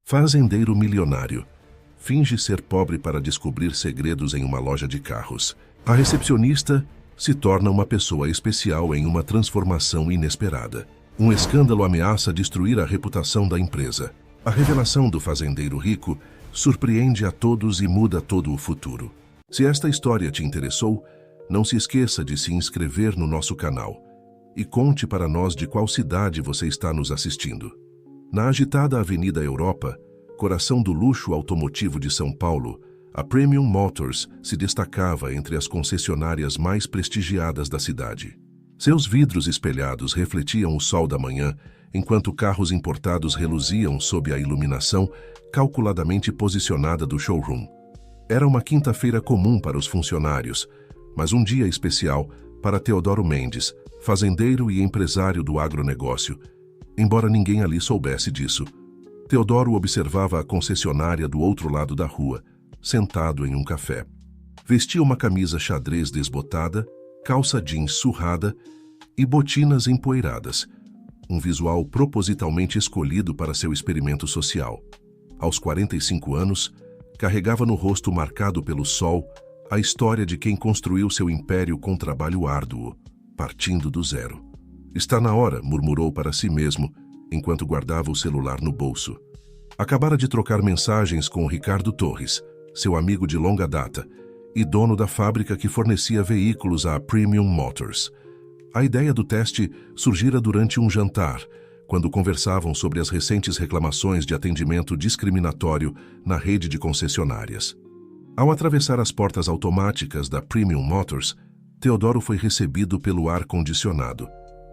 Fazendeiro milionário. Finge ser pobre para descobrir segredos em uma loja de carros. A recepcionista se torna uma pessoa especial em uma transformação inesperada. Um escândalo ameaça destruir a reputação da empresa. A revelação do fazendeiro rico surpreende a todos e muda todo o futuro. Se esta história te interessou, não se esqueça de se inscrever no nosso canal e conte para nós de qual cidade você está nos assistindo. Na agitada Avenida Europa, coração do luxo automotivo de São Paulo, a Premium Motors se destacava entre as concessionárias mais prestigiadas da cidade. Seus vidros espelhados refletiam o sol da manhã, enquanto carros importados reluziam sob a iluminação calculadamente posicionada do showroom. Era uma quinta-feira comum para os funcionários, mas um dia especial para Teodoro Mendes, fazendeiro e empresário do agronegócio. Embora ninguém ali soubesse disso, Teodoro observava a concessionária do outro lado da rua, sentado em um café. Vestia uma camisa xadrez desbotada, calça jeans surrada e botinas empoeiradas, um visual propositalmente escolhido para seu experimento social. Aos 45 anos, carregava no rosto marcado pelo sol a história de quem construiu seu império com trabalho árduo, partindo do zero. Está na hora, murmurou para si mesmo, enquanto guardava o celular no bolso. Acabara de trocar mensagens com Ricardo Torres, seu amigo de longa data, e dono da fábrica que fornecia veículos à Premium Motors. A ideia do teste surgira durante um jantar, quando conversavam sobre as recentes reclamações de atendimento discriminatório na rede de concessionárias. Ao atravessar as portas automáticas da Premium Motors, Teodoro foi recebido pelo ar-condicionado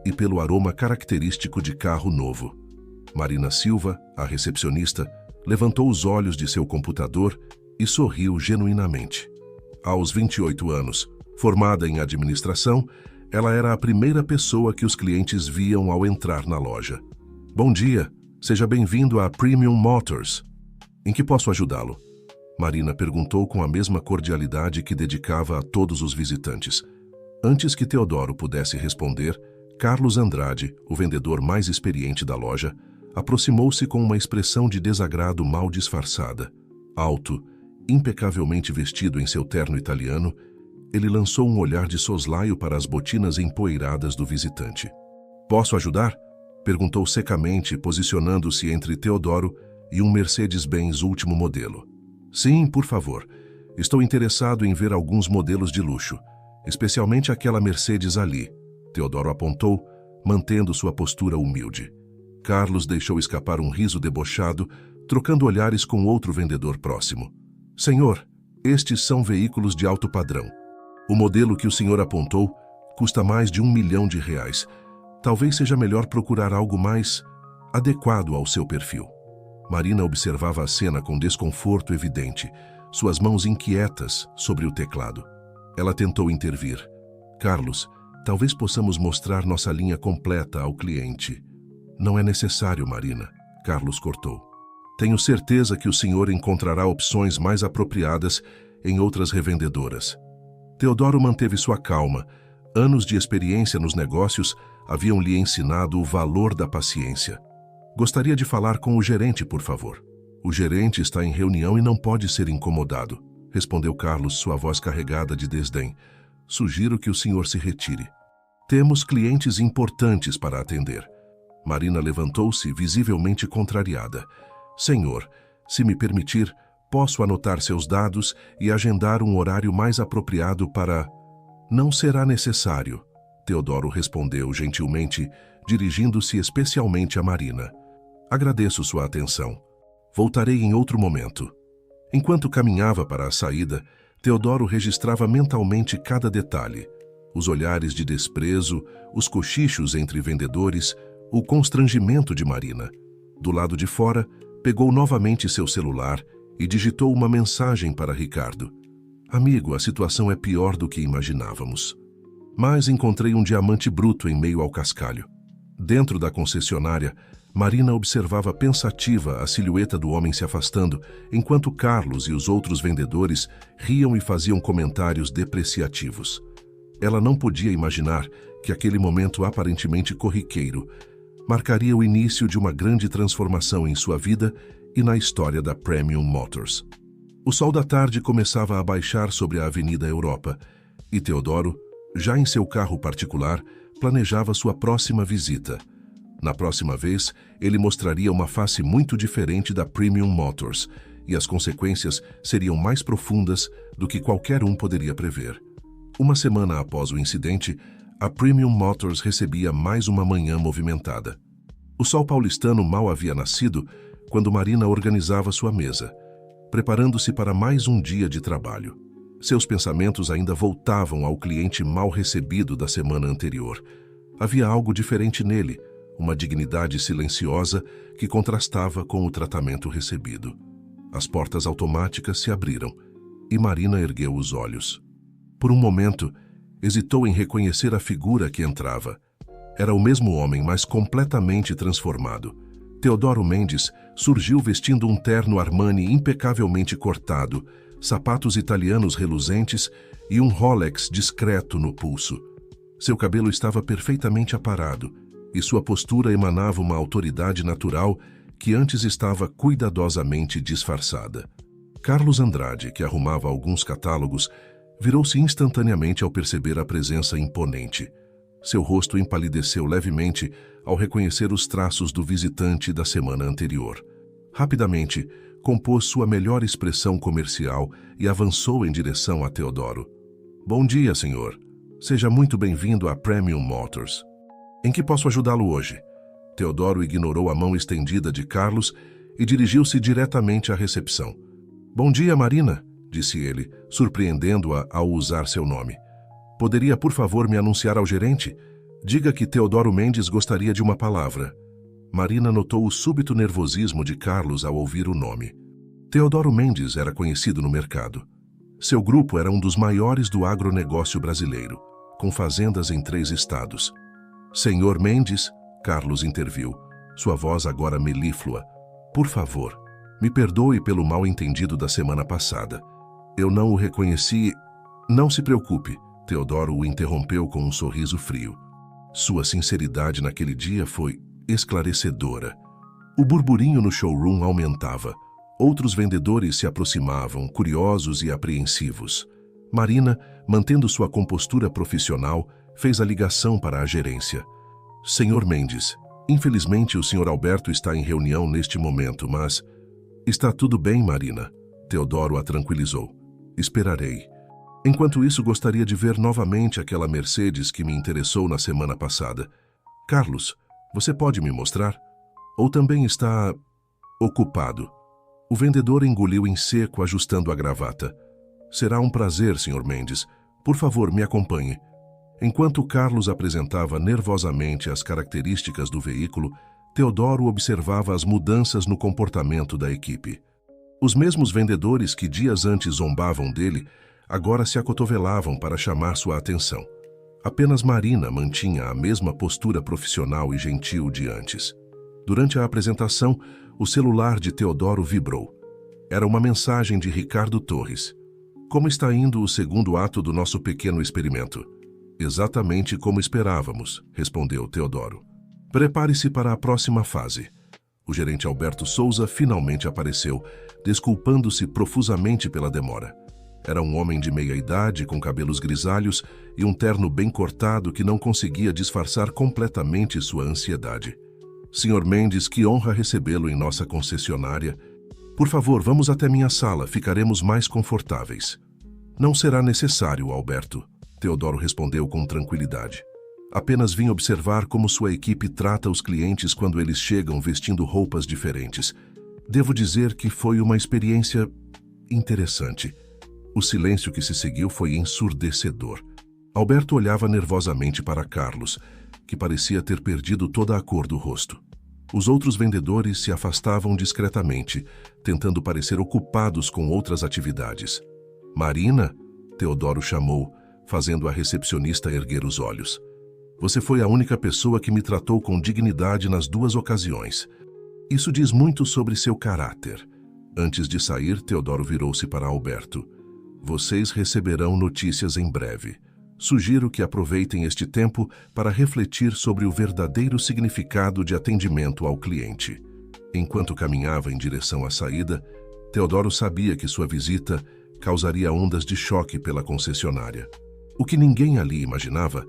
e pelo aroma característico de carro novo. Marina Silva, a recepcionista, levantou os olhos de seu computador e sorriu genuinamente. Aos 28 anos, formada em administração, ela era a primeira pessoa que os clientes viam ao entrar na loja. Bom dia, seja bem-vindo à Premium Motors. Em que posso ajudá-lo? Marina perguntou com a mesma cordialidade que dedicava a todos os visitantes. Antes que Teodoro pudesse responder, Carlos Andrade, o vendedor mais experiente da loja, aproximou-se com uma expressão de desagrado mal disfarçada. Alto, impecavelmente vestido em seu terno italiano, ele lançou um olhar de soslaio para as botinas empoeiradas do visitante. Posso ajudar? Perguntou secamente, posicionando-se entre Teodoro e um Mercedes-Benz último modelo. Sim, por favor. Estou interessado em ver alguns modelos de luxo, especialmente aquela Mercedes ali. Teodoro apontou, mantendo sua postura humilde. Carlos deixou escapar um riso debochado, trocando olhares com outro vendedor próximo. Senhor, estes são veículos de alto padrão. O modelo que o senhor apontou custa mais de R$1 milhão. Talvez seja melhor procurar algo mais adequado ao seu perfil. Marina observava a cena com desconforto evidente, suas mãos inquietas sobre o teclado. Ela tentou intervir. Carlos, talvez possamos mostrar nossa linha completa ao cliente. Não é necessário, Marina. Carlos cortou. Tenho certeza que o senhor encontrará opções mais apropriadas em outras revendedoras. Teodoro manteve sua calma. Anos de experiência nos negócios haviam lhe ensinado o valor da paciência. Gostaria de falar com o gerente, por favor. O gerente está em reunião e não pode ser incomodado, respondeu Carlos, sua voz carregada de desdém. Sugiro que o senhor se retire. Temos clientes importantes para atender. Marina levantou-se, visivelmente contrariada. Senhor, se me permitir, posso anotar seus dados e agendar um horário mais apropriado para... Não será necessário, Teodoro respondeu gentilmente, dirigindo-se especialmente a Marina. Agradeço sua atenção. Voltarei em outro momento. Enquanto caminhava para a saída, Teodoro registrava mentalmente cada detalhe. Os olhares de desprezo, os cochichos entre vendedores, o constrangimento de Marina. Do lado de fora, pegou novamente seu celular e digitou uma mensagem para Ricardo. Amigo, a situação é pior do que imaginávamos. Mas encontrei um diamante bruto em meio ao cascalho. Dentro da concessionária, Marina observava pensativa a silhueta do homem se afastando, enquanto Carlos e os outros vendedores riam e faziam comentários depreciativos. Ela não podia imaginar que aquele momento aparentemente corriqueiro marcaria o início de uma grande transformação em sua vida e na história da Premium Motors. O sol da tarde começava a baixar sobre a Avenida Europa e Teodoro, já em seu carro particular, planejava sua próxima visita. Na próxima vez, ele mostraria uma face muito diferente da Premium Motors e as consequências seriam mais profundas do que qualquer um poderia prever. Uma semana após o incidente, a Premium Motors recebia mais uma manhã movimentada. O sol paulistano mal havia nascido quando Marina organizava sua mesa, preparando-se para mais um dia de trabalho. Seus pensamentos ainda voltavam ao cliente mal recebido da semana anterior. Havia algo diferente nele, uma dignidade silenciosa que contrastava com o tratamento recebido. As portas automáticas se abriram e Marina ergueu os olhos. Por um momento, hesitou em reconhecer a figura que entrava. Era o mesmo homem, mas completamente transformado. Teodoro Mendes surgiu vestindo um terno Armani impecavelmente cortado, sapatos italianos reluzentes e um Rolex discreto no pulso. Seu cabelo estava perfeitamente aparado e sua postura emanava uma autoridade natural que antes estava cuidadosamente disfarçada. Carlos Andrade, que arrumava alguns catálogos, virou-se instantaneamente ao perceber a presença imponente. Seu rosto empalideceu levemente ao reconhecer os traços do visitante da semana anterior. Rapidamente, compôs sua melhor expressão comercial e avançou em direção a Teodoro. "Bom dia, senhor. Seja muito bem-vindo à Premium Motors. Em que posso ajudá-lo hoje?" Teodoro ignorou a mão estendida de Carlos e dirigiu-se diretamente à recepção. "Bom dia, Marina", disse ele, surpreendendo-a ao usar seu nome. "Poderia, por favor, me anunciar ao gerente? Diga que Teodoro Mendes gostaria de uma palavra." Marina notou o súbito nervosismo de Carlos ao ouvir o nome. Teodoro Mendes era conhecido no mercado. Seu grupo era um dos maiores do agronegócio brasileiro, com fazendas em 3 estados. "Senhor Mendes", Carlos interviu, sua voz agora melíflua. "Por favor, me perdoe pelo mal-entendido da semana passada. Eu não o reconheci." "Não se preocupe", Teodoro o interrompeu com um sorriso frio. Sua sinceridade naquele dia foi esclarecedora. O burburinho no showroom aumentava. Outros vendedores se aproximavam, curiosos e apreensivos. Marina, mantendo sua compostura profissional, fez a ligação para a gerência. "Senhor Mendes, infelizmente o Sr. Alberto está em reunião neste momento, mas..." "Está tudo bem, Marina", Teodoro a tranquilizou. "Esperarei. Enquanto isso, gostaria de ver novamente aquela Mercedes que me interessou na semana passada. Carlos, você pode me mostrar? Ou também está ocupado?" O vendedor engoliu em seco, ajustando a gravata. "Será um prazer, Sr. Mendes. Por favor, me acompanhe." Enquanto Carlos apresentava nervosamente as características do veículo, Teodoro observava as mudanças no comportamento da equipe. Os mesmos vendedores que dias antes zombavam dele, agora se acotovelavam para chamar sua atenção. Apenas Marina mantinha a mesma postura profissional e gentil de antes. Durante a apresentação, o celular de Teodoro vibrou. Era uma mensagem de Ricardo Torres. "Como está indo o segundo ato do nosso pequeno experimento?" "Exatamente como esperávamos", respondeu Teodoro. "Prepare-se para a próxima fase." O gerente Alberto Souza finalmente apareceu, desculpando-se profusamente pela demora. Era um homem de meia-idade, com cabelos grisalhos e um terno bem cortado que não conseguia disfarçar completamente sua ansiedade. "Sr. Mendes, que honra recebê-lo em nossa concessionária. Por favor, vamos até minha sala, ficaremos mais confortáveis." "Não será necessário, Alberto", Teodoro respondeu com tranquilidade. "Apenas vim observar como sua equipe trata os clientes quando eles chegam vestindo roupas diferentes. Devo dizer que foi uma experiência interessante." O silêncio que se seguiu foi ensurdecedor. Alberto olhava nervosamente para Carlos, que parecia ter perdido toda a cor do rosto. Os outros vendedores se afastavam discretamente, tentando parecer ocupados com outras atividades. "Marina?", Teodoro chamou, fazendo a recepcionista erguer os olhos. "Você foi a única pessoa que me tratou com dignidade nas 2 ocasiões. Isso diz muito sobre seu caráter." Antes de sair, Teodoro virou-se para Alberto. "Vocês receberão notícias em breve. Sugiro que aproveitem este tempo para refletir sobre o verdadeiro significado de atendimento ao cliente." Enquanto caminhava em direção à saída, Teodoro sabia que sua visita causaria ondas de choque pela concessionária. O que ninguém ali imaginava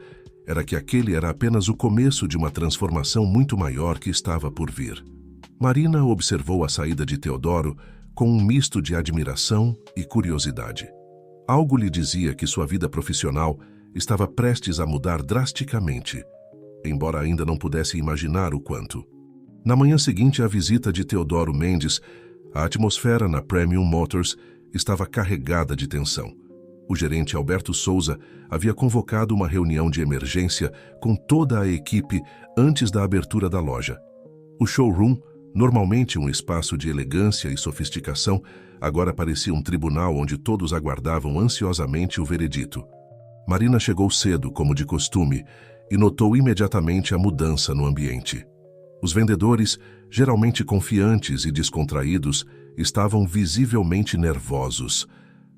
era que aquele era apenas o começo de uma transformação muito maior que estava por vir. Marina observou a saída de Teodoro com um misto de admiração e curiosidade. Algo lhe dizia que sua vida profissional estava prestes a mudar drasticamente, embora ainda não pudesse imaginar o quanto. Na manhã seguinte à visita de Teodoro Mendes, a atmosfera na Premium Motors estava carregada de tensão. O gerente Alberto Souza havia convocado uma reunião de emergência com toda a equipe antes da abertura da loja. O showroom, normalmente um espaço de elegância e sofisticação, agora parecia um tribunal onde todos aguardavam ansiosamente o veredito. Marina chegou cedo, como de costume, e notou imediatamente a mudança no ambiente. Os vendedores, geralmente confiantes e descontraídos, estavam visivelmente nervosos.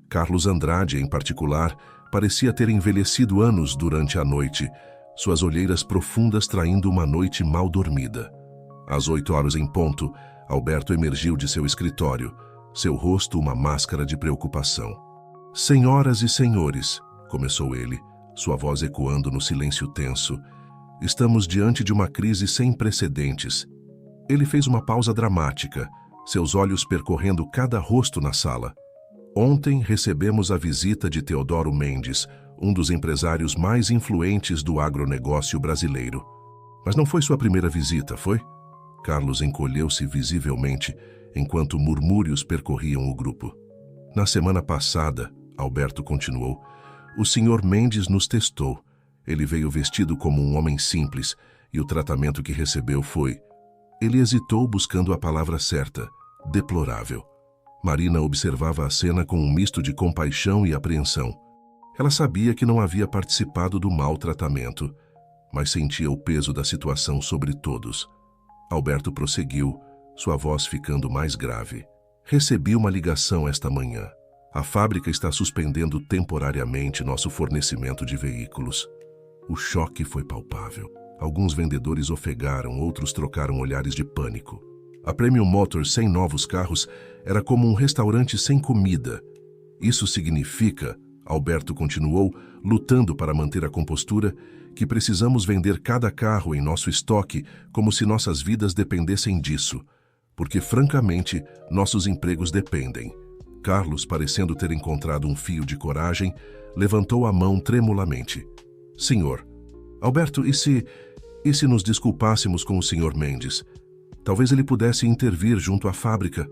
Carlos Andrade, em particular, parecia ter envelhecido anos durante a noite, suas olheiras profundas traindo uma noite mal dormida. Às 8 horas em ponto, Alberto emergiu de seu escritório, seu rosto uma máscara de preocupação. "Senhoras e senhores", começou ele, sua voz ecoando no silêncio tenso, "estamos diante de uma crise sem precedentes." Ele fez uma pausa dramática, seus olhos percorrendo cada rosto na sala. "Ontem recebemos a visita de Teodoro Mendes, um dos empresários mais influentes do agronegócio brasileiro." "Mas não foi sua primeira visita, foi?" Carlos encolheu-se visivelmente, enquanto murmúrios percorriam o grupo. "Na semana passada", Alberto continuou, "o Sr. Mendes nos testou. Ele veio vestido como um homem simples, e o tratamento que recebeu foi..." Ele hesitou buscando a palavra certa, "deplorável." Marina observava a cena com um misto de compaixão e apreensão. Ela sabia que não havia participado do maltratamento, mas sentia o peso da situação sobre todos. Alberto prosseguiu, sua voz ficando mais grave. "Recebi uma ligação esta manhã. A fábrica está suspendendo temporariamente nosso fornecimento de veículos." O choque foi palpável. Alguns vendedores ofegaram, outros trocaram olhares de pânico. A Premium Motors sem novos carros era como um restaurante sem comida. "Isso significa", Alberto continuou, lutando para manter a compostura, "que precisamos vender cada carro em nosso estoque como se nossas vidas dependessem disso, porque, francamente, nossos empregos dependem." Carlos, parecendo ter encontrado um fio de coragem, levantou a mão tremulamente. "Senhor, Alberto, e se nos desculpássemos com o Sr. Mendes? Talvez ele pudesse intervir junto à fábrica."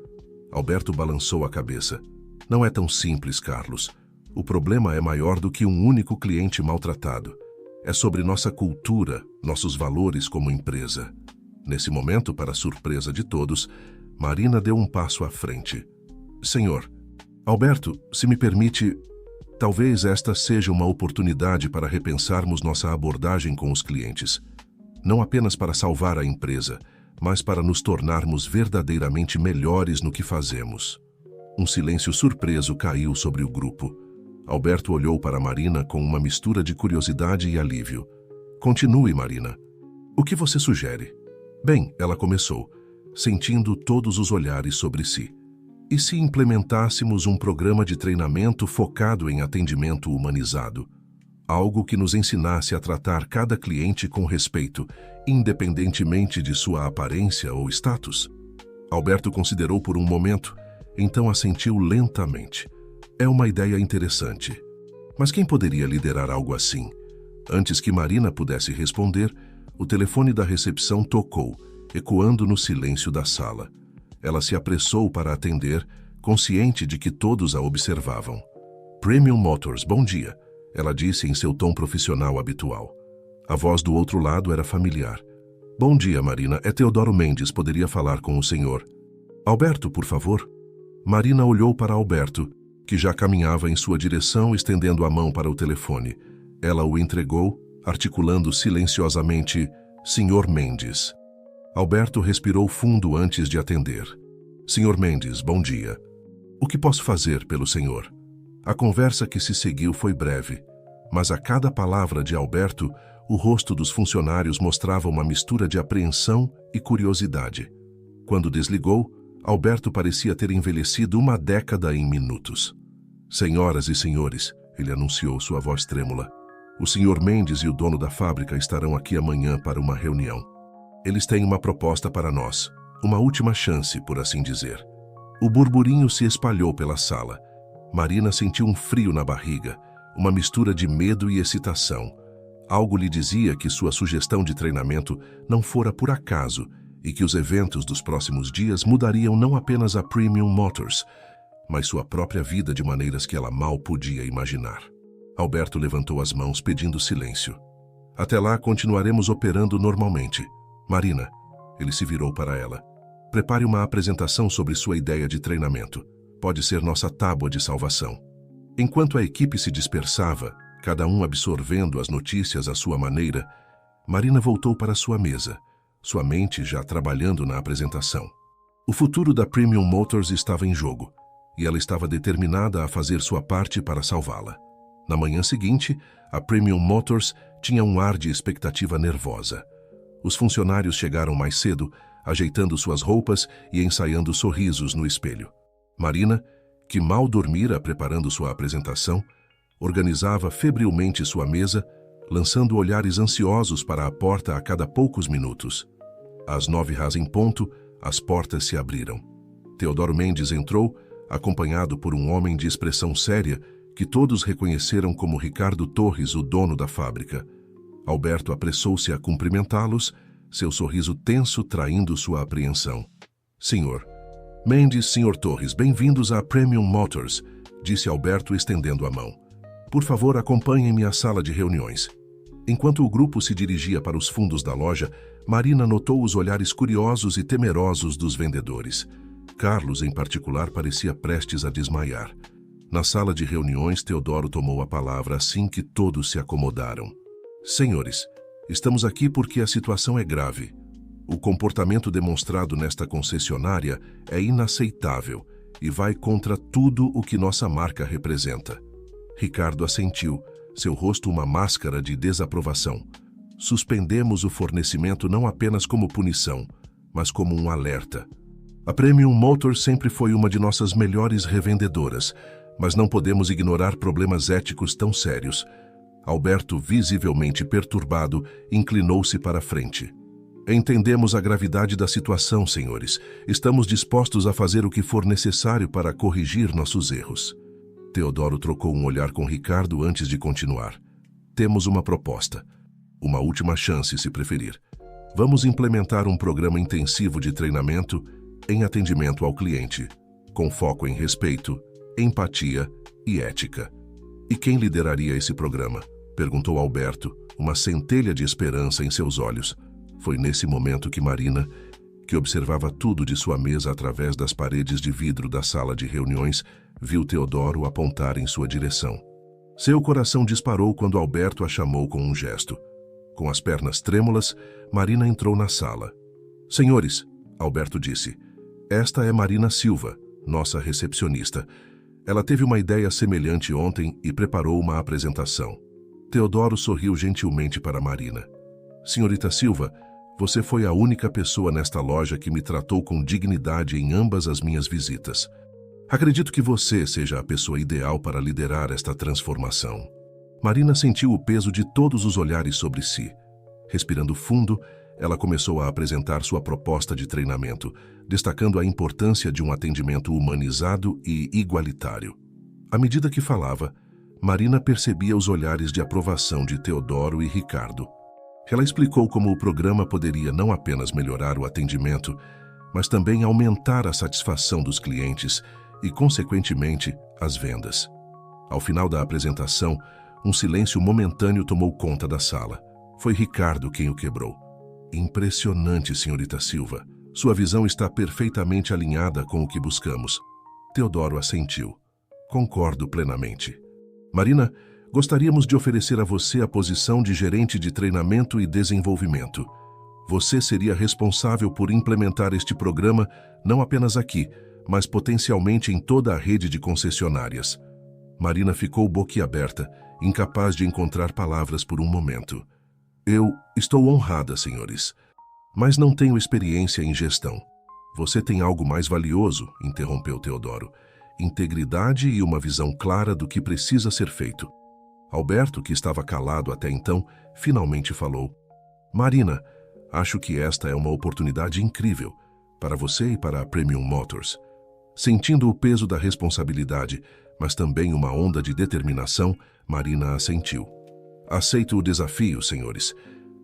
Alberto balançou a cabeça. "Não é tão simples, Carlos. O problema é maior do que um único cliente maltratado. É sobre nossa cultura, nossos valores como empresa." Nesse momento, para surpresa de todos, Marina deu um passo à frente. "Senhor, Alberto, se me permite, talvez esta seja uma oportunidade para repensarmos nossa abordagem com os clientes. Não apenas para salvar a empresa, mas para nos tornarmos verdadeiramente melhores no que fazemos." Um silêncio surpreso caiu sobre o grupo. Alberto olhou para Marina com uma mistura de curiosidade e alívio. "Continue, Marina. O que você sugere?" "Bem", ela começou, sentindo todos os olhares sobre si. "E se implementássemos um programa de treinamento focado em atendimento humanizado? Algo que nos ensinasse a tratar cada cliente com respeito, independentemente de sua aparência ou status?" Alberto considerou por um momento, então assentiu lentamente. "É uma ideia interessante. Mas quem poderia liderar algo assim?" Antes que Marina pudesse responder, o telefone da recepção tocou, ecoando no silêncio da sala. Ela se apressou para atender, consciente de que todos a observavam. "Premium Motors, bom dia", ela disse em seu tom profissional habitual. A voz do outro lado era familiar. "Bom dia, Marina. É Teodoro Mendes. Poderia falar com o senhor?" "Alberto, por favor." Marina olhou para Alberto, que já caminhava em sua direção, estendendo a mão para o telefone. Ela o entregou, articulando silenciosamente, "Sr. Mendes." Alberto respirou fundo antes de atender. "Sr. Mendes, bom dia. O que posso fazer pelo senhor?" A conversa que se seguiu foi breve, mas a cada palavra de Alberto, o rosto dos funcionários mostrava uma mistura de apreensão e curiosidade. Quando desligou, Alberto parecia ter envelhecido uma década em minutos. Senhoras e senhores, ele anunciou, sua voz trêmula. O Sr. Mendes e o dono da fábrica estarão aqui amanhã para uma reunião. Eles têm uma proposta para nós, uma última chance, por assim dizer. O burburinho se espalhou pela sala. Marina sentiu um frio na barriga, uma mistura de medo e excitação. Algo lhe dizia que sua sugestão de treinamento não fora por acaso e que os eventos dos próximos dias mudariam não apenas a Premium Motors, mas sua própria vida de maneiras que ela mal podia imaginar. Alberto levantou as mãos pedindo silêncio. Até lá continuaremos operando normalmente. Marina, ele se virou para ela. Prepare uma apresentação sobre sua ideia de treinamento. Pode ser nossa tábua de salvação. Enquanto a equipe se dispersava, cada um absorvendo as notícias à sua maneira, Marina voltou para sua mesa, sua mente já trabalhando na apresentação. O futuro da Premium Motors estava em jogo, e ela estava determinada a fazer sua parte para salvá-la. Na manhã seguinte, a Premium Motors tinha um ar de expectativa nervosa. Os funcionários chegaram mais cedo, ajeitando suas roupas e ensaiando sorrisos no espelho. Marina, que mal dormira preparando sua apresentação, organizava febrilmente sua mesa, lançando olhares ansiosos para a porta a cada poucos minutos. Às 9h em ponto, as portas se abriram. Teodoro Mendes entrou, acompanhado por um homem de expressão séria que todos reconheceram como Ricardo Torres, o dono da fábrica. Alberto apressou-se a cumprimentá-los, seu sorriso tenso traindo sua apreensão. Senhor Mendes, Sr. Torres, bem-vindos à Premium Motors, disse Alberto estendendo a mão. Por favor, acompanhem-me à sala de reuniões. Enquanto o grupo se dirigia para os fundos da loja, Marina notou os olhares curiosos e temerosos dos vendedores. Carlos, em particular, parecia prestes a desmaiar. Na sala de reuniões, Teodoro tomou a palavra assim que todos se acomodaram. Senhores, estamos aqui porque a situação é grave. O comportamento demonstrado nesta concessionária é inaceitável e vai contra tudo o que nossa marca representa. Ricardo assentiu, seu rosto uma máscara de desaprovação. Suspendemos o fornecimento não apenas como punição, mas como um alerta. A Premium Motors sempre foi uma de nossas melhores revendedoras, mas não podemos ignorar problemas éticos tão sérios. Alberto, visivelmente perturbado, inclinou-se para a frente. Entendemos a gravidade da situação, senhores. Estamos dispostos a fazer o que for necessário para corrigir nossos erros. Teodoro trocou um olhar com Ricardo antes de continuar. Temos uma proposta. Uma última chance, se preferir. Vamos implementar um programa intensivo de treinamento em atendimento ao cliente, com foco em respeito, empatia e ética. E quem lideraria esse programa? Perguntou Alberto, uma centelha de esperança em seus olhos. Foi nesse momento que Marina, que observava tudo de sua mesa através das paredes de vidro da sala de reuniões, viu Teodoro apontar em sua direção. Seu coração disparou quando Alberto a chamou com um gesto. Com as pernas trêmulas, Marina entrou na sala. Senhores, Alberto disse, esta é Marina Silva, nossa recepcionista. Ela teve uma ideia semelhante ontem e preparou uma apresentação. Teodoro sorriu gentilmente para Marina. Senhorita Silva, você foi a única pessoa nesta loja que me tratou com dignidade em ambas as minhas visitas. Acredito que você seja a pessoa ideal para liderar esta transformação. Marina sentiu o peso de todos os olhares sobre si. Respirando fundo, ela começou a apresentar sua proposta de treinamento, destacando a importância de um atendimento humanizado e igualitário. À medida que falava, Marina percebia os olhares de aprovação de Teodoro e Ricardo. Ela explicou como o programa poderia não apenas melhorar o atendimento, mas também aumentar a satisfação dos clientes e, consequentemente, as vendas. Ao final da apresentação, um silêncio momentâneo tomou conta da sala. Foi Ricardo quem o quebrou. Impressionante, senhorita Silva. Sua visão está perfeitamente alinhada com o que buscamos. Teodoro assentiu. Concordo plenamente. Marina, gostaríamos de oferecer a você a posição de gerente de treinamento e desenvolvimento. Você seria responsável por implementar este programa não apenas aqui, mas potencialmente em toda a rede de concessionárias. Marina ficou boquiaberta, incapaz de encontrar palavras por um momento. Eu estou honrada, senhores, mas não tenho experiência em gestão. Você tem algo mais valioso, interrompeu Teodoro. Integridade e uma visão clara do que precisa ser feito. Alberto, que estava calado até então, finalmente falou. Marina, acho que esta é uma oportunidade incrível para você e para a Premium Motors. Sentindo o peso da responsabilidade, mas também uma onda de determinação, Marina assentiu. Aceito o desafio, senhores.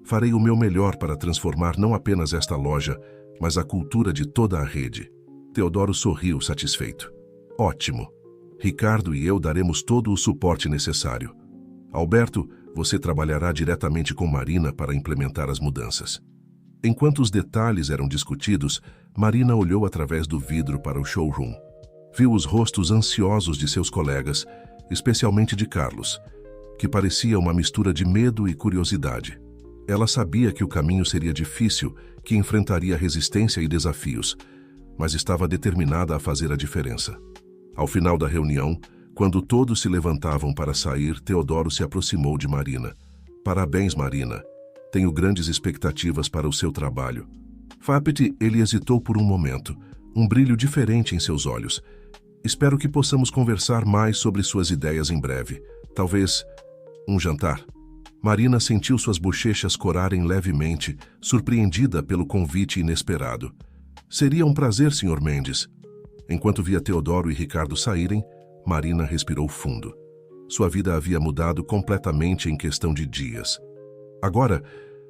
Farei o meu melhor para transformar não apenas esta loja, mas a cultura de toda a rede. Teodoro sorriu satisfeito. Ótimo. Ricardo e eu daremos todo o suporte necessário. Alberto, você trabalhará diretamente com Marina para implementar as mudanças. Enquanto os detalhes eram discutidos, Marina olhou através do vidro para o showroom. Viu os rostos ansiosos de seus colegas, especialmente de Carlos, que parecia uma mistura de medo e curiosidade. Ela sabia que o caminho seria difícil, que enfrentaria resistência e desafios, mas estava determinada a fazer a diferença. Ao final da reunião, quando todos se levantavam para sair, Teodoro se aproximou de Marina. Parabéns, Marina. Tenho grandes expectativas para o seu trabalho. Fapet, ele hesitou por um momento, um brilho diferente em seus olhos. Espero que possamos conversar mais sobre suas ideias em breve. Talvez um jantar. Marina sentiu suas bochechas corarem levemente, surpreendida pelo convite inesperado. Seria um prazer, Sr. Mendes. Enquanto via Teodoro e Ricardo saírem, Marina respirou fundo. Sua vida havia mudado completamente em questão de dias. Agora,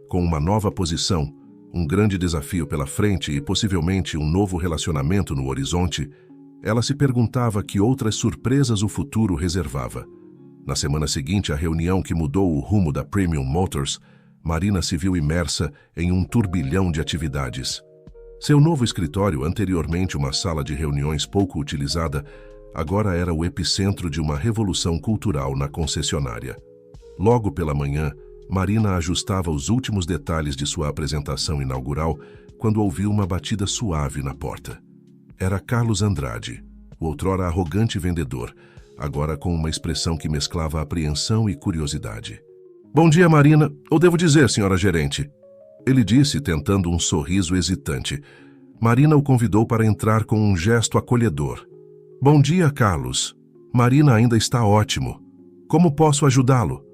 com uma nova posição, um grande desafio pela frente e possivelmente um novo relacionamento no horizonte, ela se perguntava que outras surpresas o futuro reservava. Na semana seguinte à reunião que mudou o rumo da Premium Motors, Marina se viu imersa em um turbilhão de atividades. Seu novo escritório, anteriormente uma sala de reuniões pouco utilizada, agora era o epicentro de uma revolução cultural na concessionária. Logo pela manhã, Marina ajustava os últimos detalhes de sua apresentação inaugural quando ouviu uma batida suave na porta. Era Carlos Andrade, o outrora arrogante vendedor, agora com uma expressão que mesclava apreensão e curiosidade. Bom dia, Marina, ou devo dizer, senhora gerente? Ele disse, tentando um sorriso hesitante. Marina o convidou para entrar com um gesto acolhedor. Bom dia, Carlos. Marina ainda está ótimo. Como posso ajudá-lo?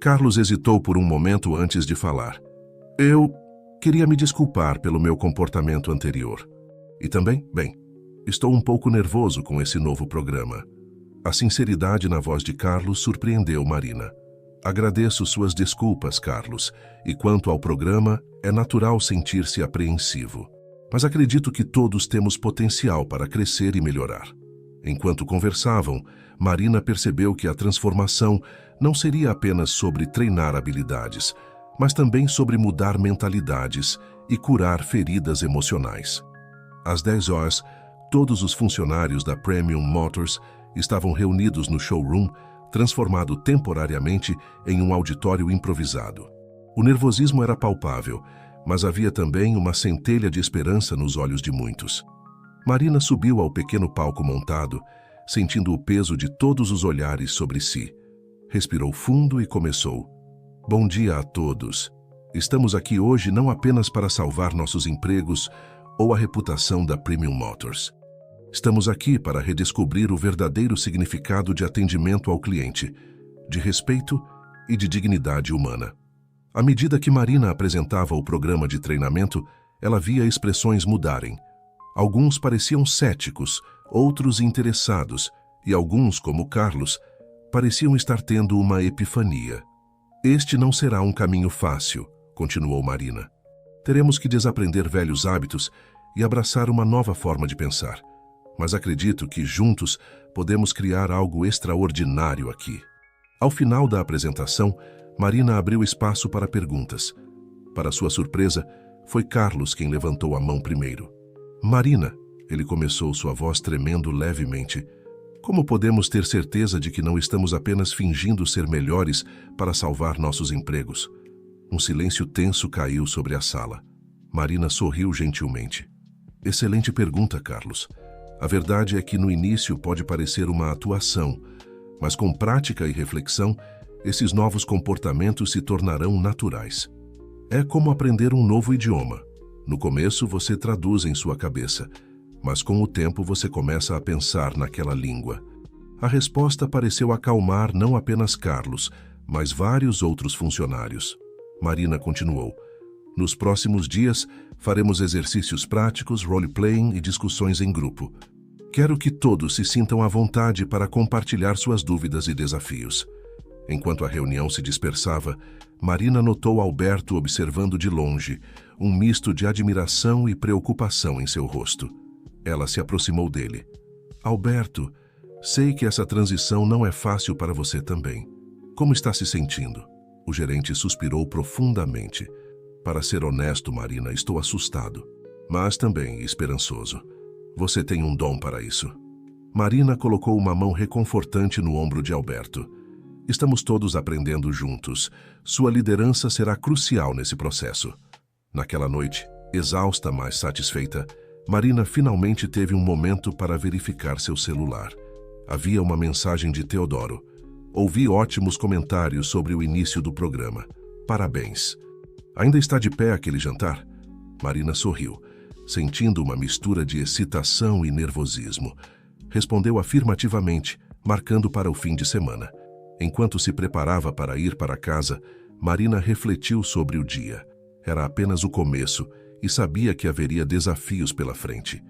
Carlos hesitou por um momento antes de falar. Eu queria me desculpar pelo meu comportamento anterior. E também, estou um pouco nervoso com esse novo programa. A sinceridade na voz de Carlos surpreendeu Marina. Agradeço suas desculpas, Carlos, e quanto ao programa, é natural sentir-se apreensivo. Mas acredito que todos temos potencial para crescer e melhorar. Enquanto conversavam, Marina percebeu que a transformação não seria apenas sobre treinar habilidades, mas também sobre mudar mentalidades e curar feridas emocionais. Às 10 horas, todos os funcionários da Premium Motors estavam reunidos no showroom, transformado temporariamente em um auditório improvisado. O nervosismo era palpável, mas havia também uma centelha de esperança nos olhos de muitos. Marina subiu ao pequeno palco montado, sentindo o peso de todos os olhares sobre si. Respirou fundo e começou. Bom dia a todos. Estamos aqui hoje não apenas para salvar nossos empregos ou a reputação da Premium Motors. Estamos aqui para redescobrir o verdadeiro significado de atendimento ao cliente, de respeito e de dignidade humana. À medida que Marina apresentava o programa de treinamento, ela via expressões mudarem. Alguns pareciam céticos, outros interessados, e alguns, como Carlos, pareciam estar tendo uma epifania. Este não será um caminho fácil, continuou Marina. Teremos que desaprender velhos hábitos e abraçar uma nova forma de pensar. Mas acredito que juntos podemos criar algo extraordinário aqui. Ao final da apresentação, Marina abriu espaço para perguntas. Para sua surpresa, foi Carlos quem levantou a mão primeiro. Marina, ele começou, sua voz tremendo levemente. Como podemos ter certeza de que não estamos apenas fingindo ser melhores para salvar nossos empregos? Um silêncio tenso caiu sobre a sala. Marina sorriu gentilmente. Excelente pergunta, Carlos. A verdade é que no início pode parecer uma atuação, mas com prática e reflexão, esses novos comportamentos se tornarão naturais. É como aprender um novo idioma. No começo você traduz em sua cabeça, mas com o tempo você começa a pensar naquela língua. A resposta pareceu acalmar não apenas Carlos, mas vários outros funcionários. Marina continuou. Nos próximos dias, faremos exercícios práticos, role-playing e discussões em grupo. Quero que todos se sintam à vontade para compartilhar suas dúvidas e desafios. Enquanto a reunião se dispersava, Marina notou Alberto observando de longe, um misto de admiração e preocupação em seu rosto. Ela se aproximou dele. Alberto, sei que essa transição não é fácil para você também. Como está se sentindo? O gerente suspirou profundamente. Para ser honesto, Marina, estou assustado, mas também esperançoso. Você tem um dom para isso. Marina colocou uma mão reconfortante no ombro de Alberto. Estamos todos aprendendo juntos. Sua liderança será crucial nesse processo. Naquela noite, exausta, mas satisfeita, Marina finalmente teve um momento para verificar seu celular. Havia uma mensagem de Teodoro. Ouvi ótimos comentários sobre o início do programa. Parabéns. Ainda está de pé aquele jantar? Marina sorriu, sentindo uma mistura de excitação e nervosismo. Respondeu afirmativamente, marcando para o fim de semana. Enquanto se preparava para ir para casa, Marina refletiu sobre o dia. Era apenas o começo e sabia que haveria desafios pela frente.